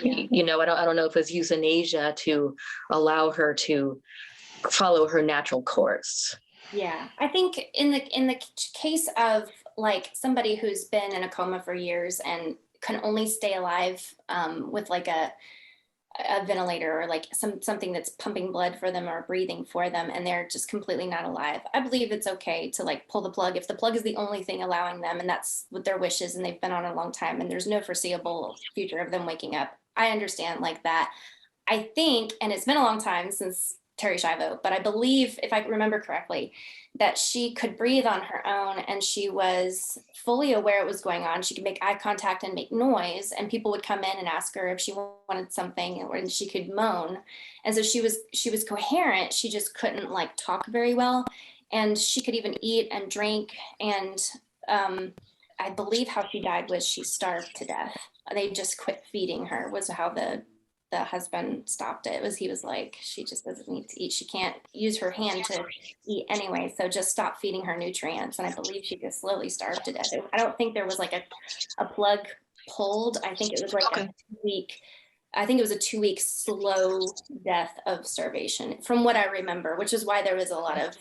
I don't know if it's euthanasia to allow her to follow her natural course. Yeah, I think in the case of like somebody who's been in a coma for years and can only stay alive with like a ventilator or like something that's pumping blood for them or breathing for them, and they're just completely not alive, I believe it's okay to like pull the plug if the plug is the only thing allowing them, and that's what their wish is, and they've been on a long time and there's no foreseeable future of them waking up. I understand like that. I think, and it's been a long time since Terry Schiavo, but I believe, if I remember correctly, that she could breathe on her own and she was fully aware what was going on. She could make eye contact and make noise, and people would come in and ask her if she wanted something, and she could moan. And so she was coherent. She just couldn't like talk very well, and she could even eat and drink. And I believe how she died was she starved to death. They just quit feeding her, was how the husband stopped it. He was like, she just doesn't need to eat. She can't use her hand to eat anyway. So just stop feeding her nutrients. And I believe she just slowly starved to death. I don't think there was like a plug pulled. I think it was like a 2-week slow death of starvation from what I remember, which is why there was a lot of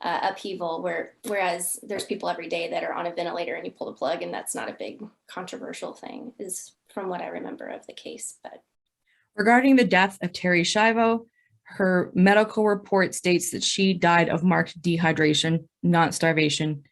upheaval whereas there's people every day that are on a ventilator and you pull the plug and that's not a big controversial thing, is from what I remember of the case. But regarding the death of Terry Schiavo, her medical report states that she died of marked dehydration, not starvation.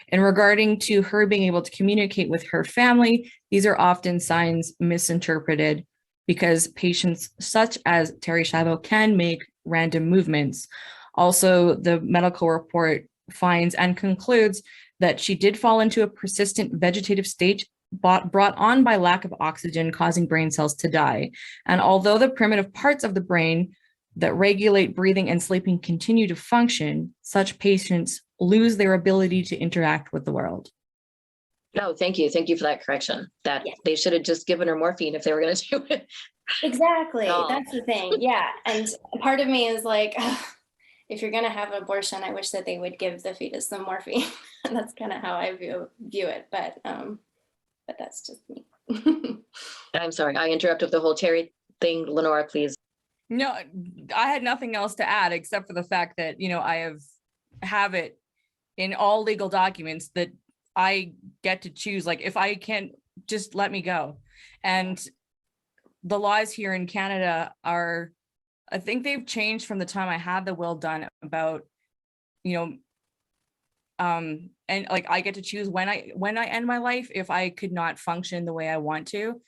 And regarding to her being able to communicate with her family, these are often signs misinterpreted because patients such as Terry Schiavo can make random movements. Also, the medical report finds and concludes that she did fall into a persistent vegetative state brought on by lack of oxygen, causing brain cells to die. And although the primitive parts of the brain that regulate breathing and sleeping continue to function, such patients lose their ability to interact with the world. No, thank you. Thank you for that correction. They should have just given her morphine if they were going to do it. Exactly. That's the thing. Yeah. And part of me is like, if you're going to have an abortion, I wish that they would give the fetus some morphine. And that's kind of how I view it. But that's just me. I'm sorry, I interrupted the whole Terry thing. Lenora, please. No, I had nothing else to add except for the fact that, you know, I have it in all legal documents that I get to choose. Like, if I can't, just let me go. And the laws here in Canada are, I think they've changed from the time I had the will done about, you know, and like I get to choose when I end my life if I could not function the way I want to.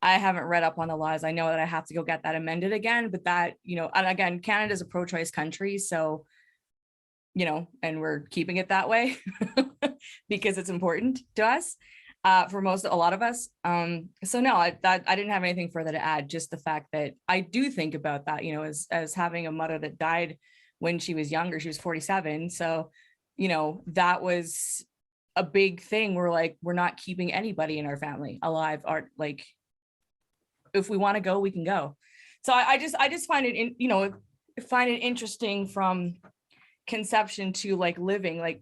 I haven't read up on the laws. I know that I have to go get that amended again, but that, you know, and again, Canada's a pro-choice country, so, you know, and we're keeping it that way because it's important to us, for a lot of us. So no, I didn't have anything further to add, just the fact that I do think about that, you know, as having a mother that died when she was younger. She was 47. So, you know, that was a big thing. We're not keeping anybody in our family alive, or like, if we want to go, we can go. So I just find it, find it interesting from conception to like living, like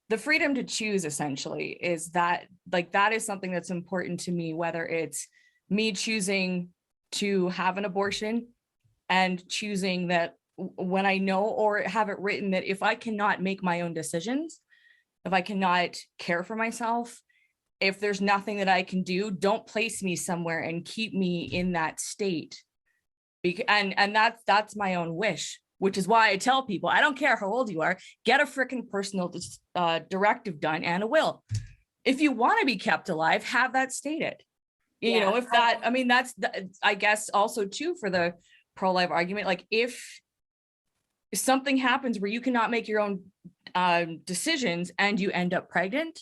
the freedom to choose essentially is that, like, that is something that's important to me, whether it's me choosing to have an abortion and choosing that when I know or have it written that if I cannot make my own decisions, if I cannot care for myself, if there's nothing that I can do, don't place me somewhere and keep me in that state. And that's my own wish, which is why I tell people, I don't care how old you are, get a freaking personal directive done and a will. If you want to be kept alive, have that stated. You know, if that, I mean, that's, I guess also too, for the pro-life argument, like if something happens where you cannot make your own decisions and you end up pregnant,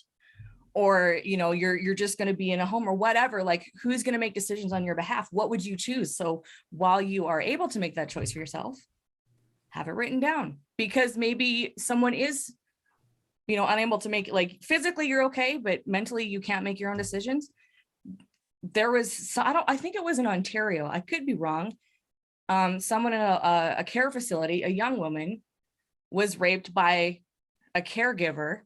or, you know, you're just going to be in a home or whatever, like who's going to make decisions on your behalf? What would you choose? So while you are able to make that choice for yourself, have it written down, because maybe someone is, you know, unable to make, like, physically you're okay, but mentally you can't make your own decisions. There was, I think it was in Ontario, I could be wrong. Someone in a care facility, a young woman, was raped by a caregiver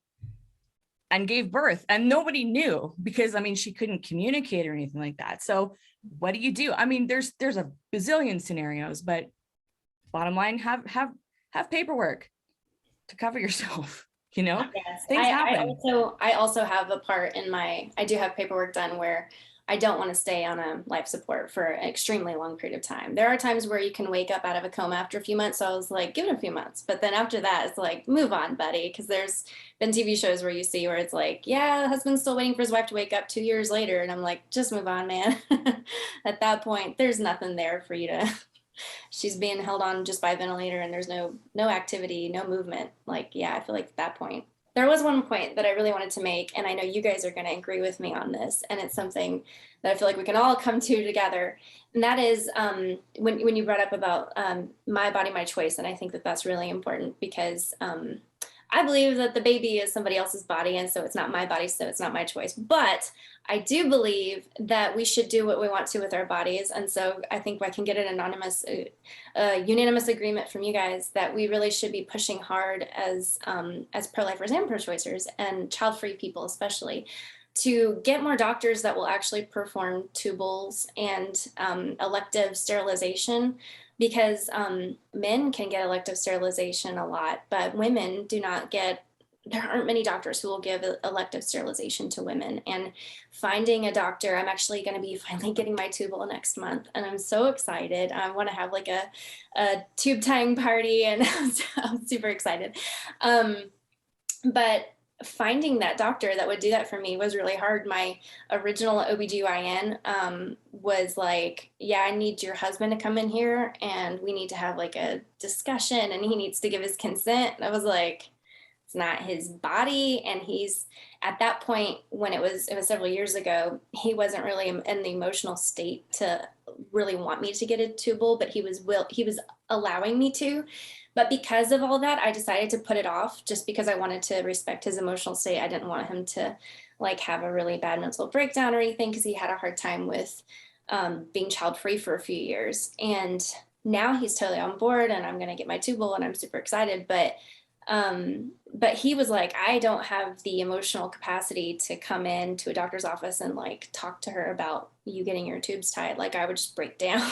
and gave birth, and nobody knew, because I mean, she couldn't communicate or anything like that. So what do you do? I mean, there's a bazillion scenarios, but bottom line, have paperwork to cover yourself. You know, yes. Things happen. I also have a part in I do have paperwork done where I don't want to stay on a life support for an extremely long period of time. There are times where you can wake up out of a coma after a few months. So I was like, give it a few months. But then after that, it's like, move on, buddy. Because there's been TV shows where you see where it's like, yeah, the husband's still waiting for his wife to wake up 2 years later. And I'm like, just move on, man. At that point, there's nothing there for you to, she's being held on just by a ventilator and there's no activity, no movement. Like, yeah, I feel like at that point. There was one point that I really wanted to make, and I know you guys are going to agree with me on this, and it's something that I feel like we can all come to together, and that is when you brought up about my body, my choice, and I think that that's really important because I believe that the baby is somebody else's body, and so it's not my body, so it's not my choice. But I do believe that we should do what we want to with our bodies, and so I think I can get an unanimous agreement from you guys that we really should be pushing hard as pro-lifers and pro-choicers and child-free people especially, to get more doctors that will actually perform tubules and elective sterilization, because men can get elective sterilization a lot, but women do not get. There aren't many doctors who will give elective sterilization to women. And finding a doctor, I'm actually going to be finally getting my tubal next month, and I'm so excited. I want to have like a tube tying party, and I'm super excited. But finding that doctor that would do that for me was really hard. My original OBGYN was like, yeah, I need your husband to come in here and we need to have like a discussion and he needs to give his consent. And I was like, it's not his body. And he's at that point, when it was several years ago, he wasn't really in the emotional state to really want me to get a tubal, but he was allowing me to. But because of all that, I decided to put it off just because I wanted to respect his emotional state. I didn't want him to like have a really bad mental breakdown or anything, because he had a hard time with being child free for a few years. And now he's totally on board and I'm going to get my tubal and I'm super excited. But he was like, I don't have the emotional capacity to come in to a doctor's office and like talk to her about you getting your tubes tied. Like I would just break down.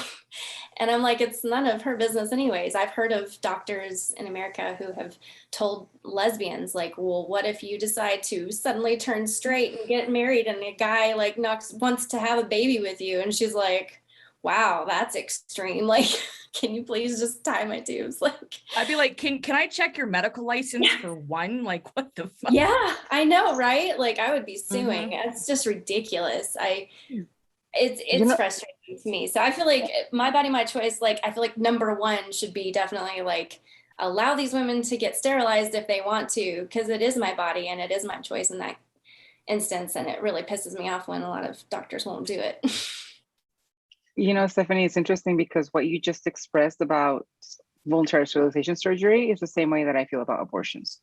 And I'm like, it's none of her business anyways. I've heard of doctors in America who have told lesbians like, well, what if you decide to suddenly turn straight and get married and a guy like wants to have a baby with you? And she's like, wow, that's extreme. Like, can you please just tie my tubes? Like, I'd be like, can I check your medical license for one? Like, what the fuck? yeah, I know, right? Like, I would be suing. It's just ridiculous. It's frustrating to me. So I feel like my body, my choice. Like, I feel like number one should be definitely like allow these women to get sterilized if they want to, because it is my body and it is my choice in that instance. And it really pisses me off when a lot of doctors won't do it. You know, Stephanie, it's interesting because what you just expressed about voluntary sterilization surgery is the same way that I feel about abortions.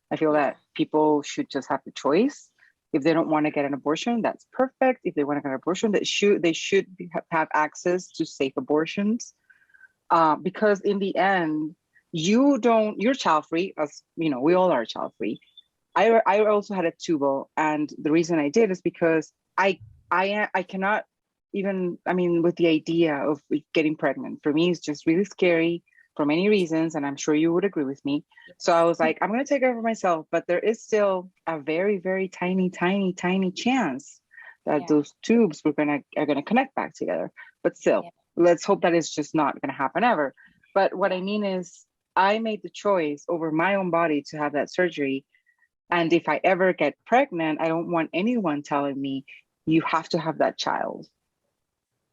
I feel that people should just have the choice. If they don't want to get an abortion, that's perfect. If they want to get an abortion, they should have access to safe abortions. Because in the end, you're child free, as you know, we all are child free. I also had a tubal, and the reason I did is because I cannot even, I mean, with the idea of getting pregnant, for me, it's just really scary for many reasons. And I'm sure you would agree with me. So I was like, I'm going to take over myself, but there is still a very, very tiny chance that those tubes are going to connect back together. But still, let's hope that it's just not going to happen ever. But what I mean is, I made the choice over my own body to have that surgery. And if I ever get pregnant, I don't want anyone telling me you have to have that child,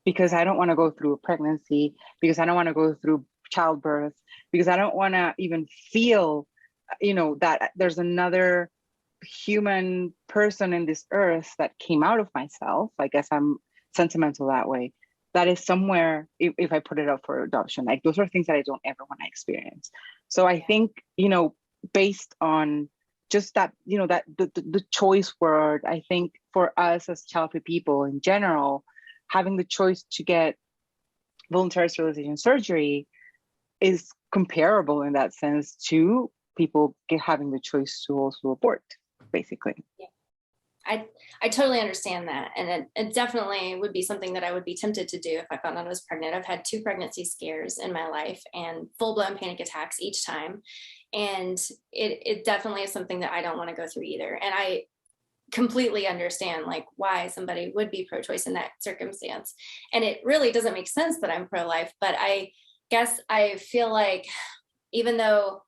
because I don't want to go through a pregnancy, because I don't want to go through childbirth, because I don't want to even feel, you know, that there's another human person in this earth that came out of myself. I guess I'm sentimental that way. That is somewhere, if I put it up for adoption, like those are things that I don't ever want to experience. So I think, you know, based on just that, you know, that the choice word, I think for us as child-free people in general, having the choice to get voluntary sterilization surgery is comparable in that sense to people having the choice to also abort, basically. Yeah. I totally understand that. And it definitely would be something that I would be tempted to do if I found out I was pregnant. I've had 2 pregnancy scares in my life and full-blown panic attacks each time. And it definitely is something that I don't want to go through either. And I completely understand like why somebody would be pro-choice in that circumstance. And it really doesn't make sense that I'm pro-life, but I guess I feel like even though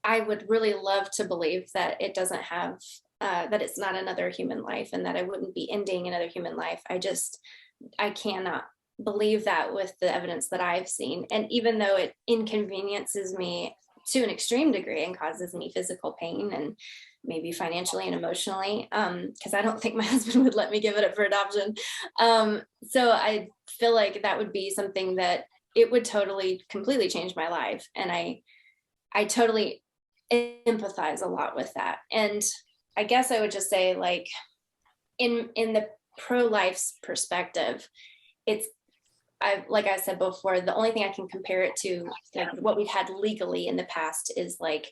I would really love to believe that it doesn't have, that it's not another human life and that I wouldn't be ending another human life, I cannot believe that with the evidence that I've seen. And even though it inconveniences me to an extreme degree and causes me physical pain and maybe financially and emotionally, because I don't think my husband would let me give it up for adoption. So I feel like that would be something that it would totally, completely change my life. And I totally empathize a lot with that. And I guess I would just say, like, in the pro-life's perspective, like I said before, the only thing I can compare it to, like what we've had legally in the past, is like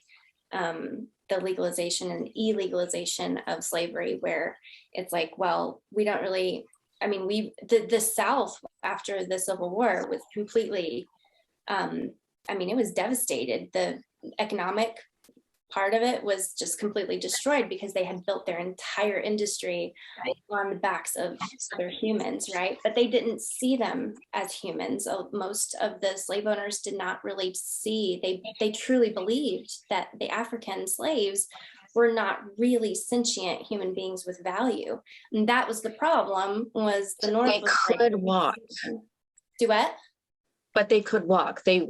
the legalization and illegalization of slavery, where it's like, well, we don't really, I mean, the South after the Civil War was completely, I mean, it was devastated. The economic part of it was just completely destroyed because they had built their entire industry on the backs of other humans, right? But they didn't see them as humans. Most of the slave owners did not really see, they truly believed that the African slaves were not really sentient human beings with value. And that was the problem, was the North could walk. Duet? But they could walk. They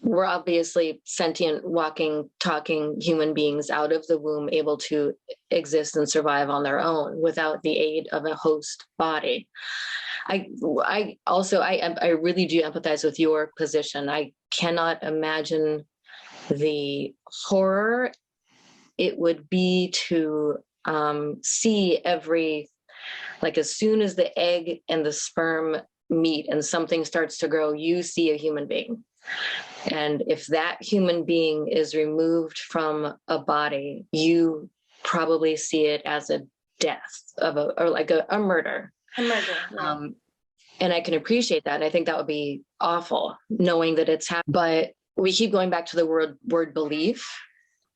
were obviously sentient, walking, talking human beings out of the womb, able to exist and survive on their own without the aid of a host body. I really do empathize with your position. I cannot imagine the horror it would be to see like as soon as the egg and the sperm meet and something starts to grow, you see a human being. And if that human being is removed from a body, you probably see it as a death or like a murder. A murder. Yeah. And I can appreciate that. And I think that would be awful knowing that it's happened. But we keep going back to the word belief.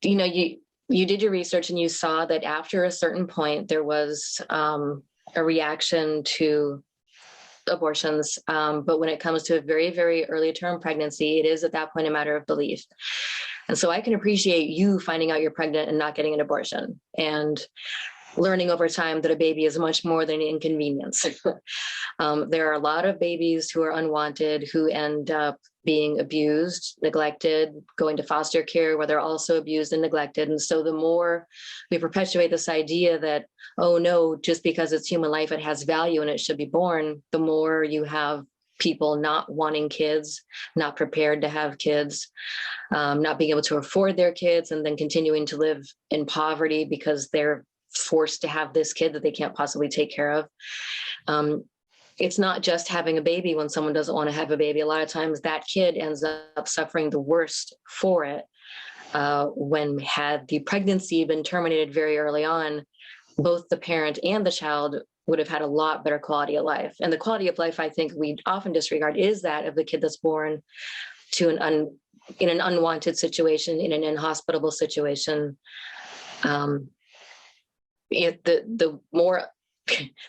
You know, you did your research and you saw that after a certain point, there was a reaction to abortions. But when it comes to a very, very early term pregnancy, it is at that point a matter of belief. And so I can appreciate you finding out you're pregnant and not getting an abortion and learning over time that a baby is much more than an inconvenience. There are a lot of babies who are unwanted, who end up being abused, neglected, going to foster care, where they're also abused and neglected. And so the more we perpetuate this idea that, oh no, just because it's human life, it has value and it should be born, the more you have people not wanting kids, not prepared to have kids, not being able to afford their kids, and then continuing to live in poverty because they're forced to have this kid that they can't possibly take care of. It's not just having a baby when someone doesn't want to have a baby. A lot of times that kid ends up suffering the worst for it. When had the pregnancy been terminated very early on, both the parent and the child would have had a lot better quality of life. And the quality of life I think we often disregard is that of the kid that's born to in an unwanted situation, in an inhospitable situation.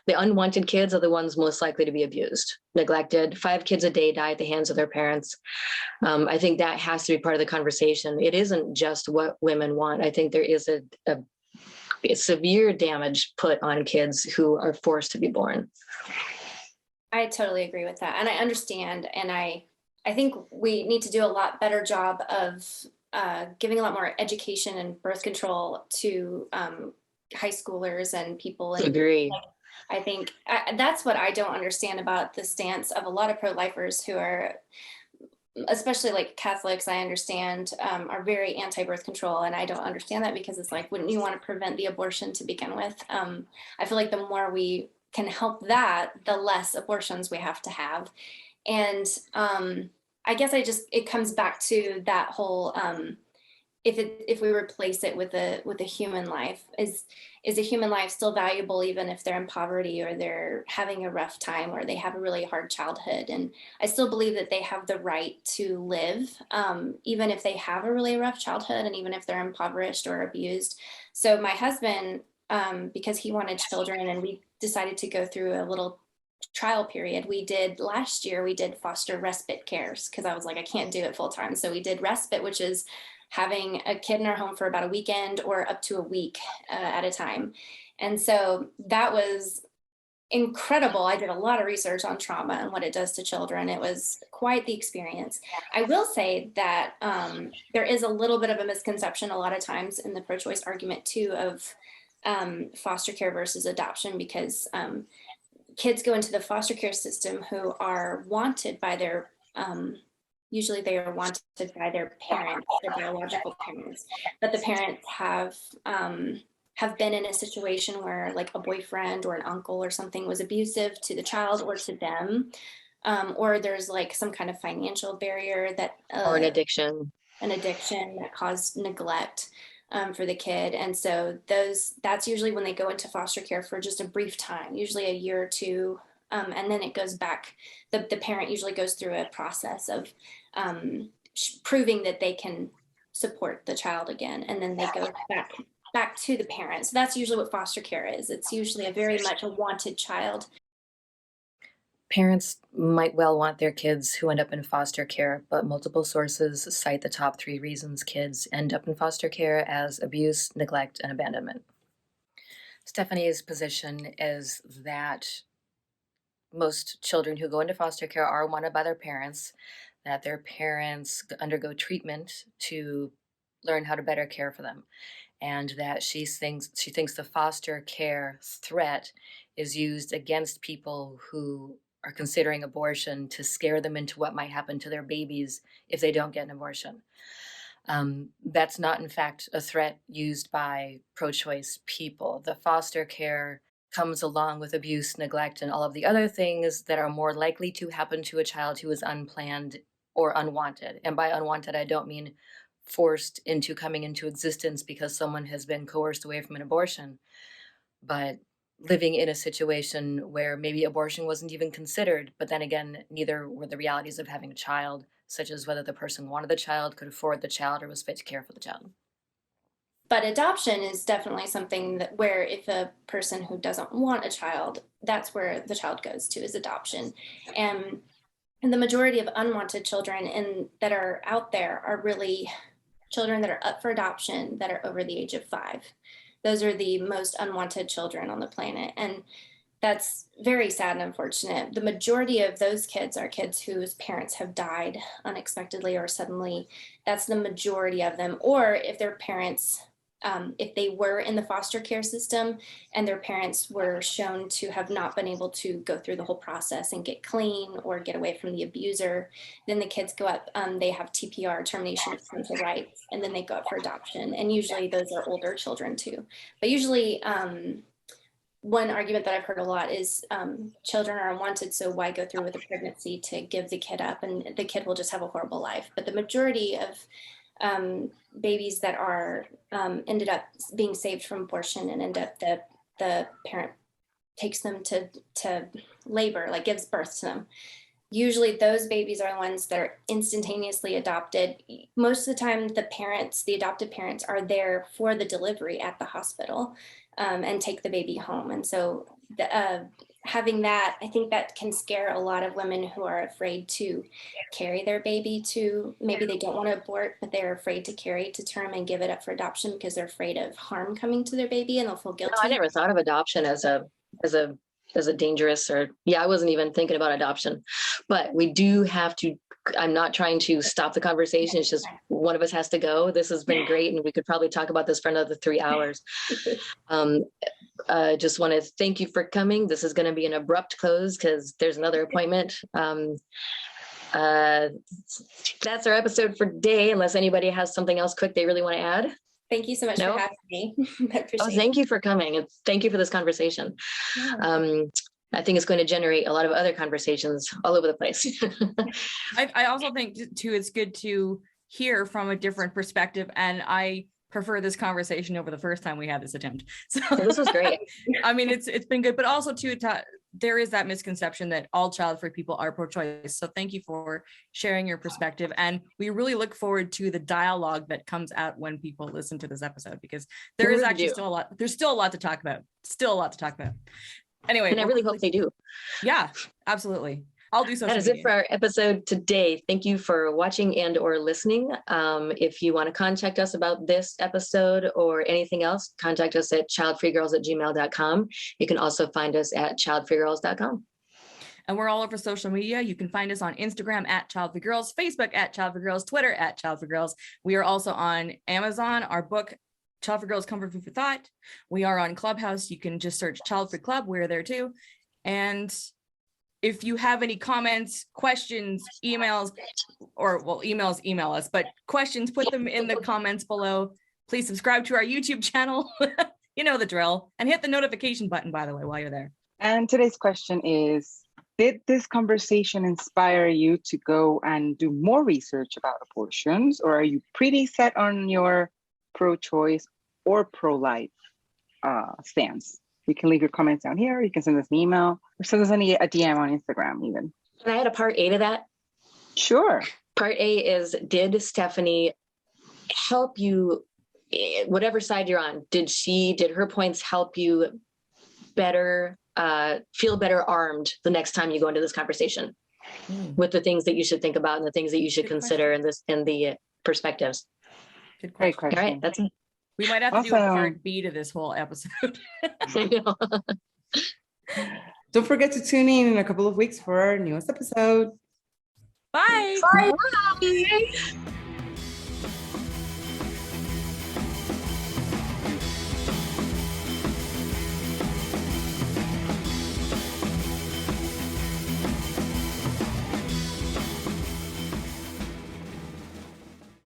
The unwanted kids are the ones most likely to be abused, neglected. 5 kids a day die at the hands of their parents. I think that has to be part of the conversation. It isn't just what women want. I think there is a severe damage put on kids who are forced to be born. I totally agree with that. And I understand. And I think we need to do a lot better job of giving a lot more education and birth control to high schoolers and people. And agree. I think that's what I don't understand about the stance of a lot of pro-lifers who are, especially like Catholics, I understand, are very anti-birth control. And I don't understand that because it's like, wouldn't you want to prevent the abortion to begin with? I feel like the more we can help that, the less abortions we have to have. And I guess it comes back to that whole, if we replace it with a human life, is a human life still valuable even if they're in poverty or they're having a rough time or they have a really hard childhood? And I still believe that they have the right to live, even if they have a really rough childhood and even if they're impoverished or abused. So my husband, because he wanted children and we decided to go through a little trial period, last year we did foster respite cares because I was like, I can't do it full time. So we did respite, which is having a kid in our home for about a weekend or up to a week at a time. And so that was incredible. I did a lot of research on trauma and what it does to children. It was quite the experience. I will say that there is a little bit of a misconception a lot of times in the pro-choice argument too of foster care versus adoption, because kids go into the foster care system who are wanted by their usually they are wanted by their parents, their biological parents, but the parents have been in a situation where like a boyfriend or an uncle or something was abusive to the child or to them, or there's like some kind of financial barrier that Or an addiction that caused neglect for the kid. And so that's usually when they go into foster care for just a brief time, usually a year or two. And then it goes back, the parent usually goes through a process of proving that they can support the child again. And then they go back to the parent. So that's usually what foster care is. It's usually a very much a wanted child. Parents might well want their kids who end up in foster care, but multiple sources cite the top 3 reasons kids end up in foster care as abuse, neglect, and abandonment. Stephanie's position is that most children who go into foster care are wanted by their parents, that their parents undergo treatment to learn how to better care for them, and that she thinks the foster care threat is used against people who are considering abortion to scare them into what might happen to their babies if they don't get an abortion. That's not, in fact, a threat used by pro-choice people. The foster care comes along with abuse, neglect, and all of the other things that are more likely to happen to a child who is unplanned or unwanted. And by unwanted, I don't mean forced into coming into existence because someone has been coerced away from an abortion, but living in a situation where maybe abortion wasn't even considered, but then again, neither were the realities of having a child, such as whether the person wanted the child, could afford the child, or was fit to care for the child. But adoption is definitely something that where if a person who doesn't want a child, that's where the child goes to, is adoption. And the majority of unwanted children that are out there are really children that are up for adoption that are over the age of 5. Those are the most unwanted children on the planet. And that's very sad and unfortunate. The majority of those kids are kids whose parents have died unexpectedly or suddenly. That's the majority of them. Or if their parents, if they were in the foster care system and their parents were shown to have not been able to go through the whole process and get clean or get away from the abuser, then the kids go up, they have TPR, termination of parental rights, and then they go up for adoption. And usually those are older children too. But usually one argument that I've heard a lot is children are unwanted, so why go through with a pregnancy to give the kid up, and the kid will just have a horrible life. But the majority of babies that are ended up being saved from abortion and end up the parent takes them to labor, like gives birth to them. Usually those babies are the ones that are instantaneously adopted. Most of the time the adopted parents are there for the delivery at the hospital and take the baby home. And so having that, I think that can scare a lot of women who are afraid to carry their baby to, maybe they don't want to abort, but they're afraid to carry to term and give it up for adoption because they're afraid of harm coming to their baby and they'll feel guilty. No, I never thought of adoption as a dangerous, or I wasn't even thinking about adoption, but we do have to, I'm not trying to stop the conversation. It's just one of us has to go. This has been great. And we could probably talk about this for another 3 hours. Just want to thank you for coming. This is going to be an abrupt close because there's another appointment. That's our episode for today, unless anybody has something else quick they really want to add. Thank you so much for having me. Thank you for coming, and thank you for this conversation. Yeah. I think it's going to generate a lot of other conversations all over the place. I also think too, it's good to hear from a different perspective, and I prefer this conversation over the first time we had this attempt. So this was great. I mean, it's been good, but also too, there is that misconception that all child-free people are pro-choice. So thank you for sharing your perspective. And we really look forward to the dialogue that comes out when people listen to this episode, because there is actually still a lot to talk about. Anyway. And I really hope they do. Yeah, absolutely. I'll do social That is media. it for our episode today. Thank you for watching and or listening. If you want to contact us about this episode or anything else, contact us at childfreegirls@gmail.com. You can also find us at childfreegirls.com. And we're all over social media. You can find us on Instagram at Childfree Girls, Facebook at Childfree Girls, Twitter at Childfree Girls. We are also on Amazon. Our book, Childfree Girls, Comfort Food for Thought. We are on Clubhouse. You can just search Childfree Club. We're there too. And if you have any comments, questions, emails, email us, but questions, put them in the comments below. Please subscribe to our YouTube channel. You know the drill. And hit the notification button, by the way, while you're there. And today's question is, did this conversation inspire you to go and do more research about abortions, or are you pretty set on your pro-choice or pro-life stance? You can leave your comments down here. You can send us an email or send us a DM on Instagram even. Can I add a part A to that? Sure. Part A is, did Stephanie help you, whatever side you're on? Did her points help you better, feel better armed the next time you go into this conversation with the things that you should think about and the things that you should consider in the perspectives? Good question. Great question. All right, that's it. We might have to do a part B to this whole episode. Don't forget to tune in a couple of weeks for our newest episode. Bye. Bye.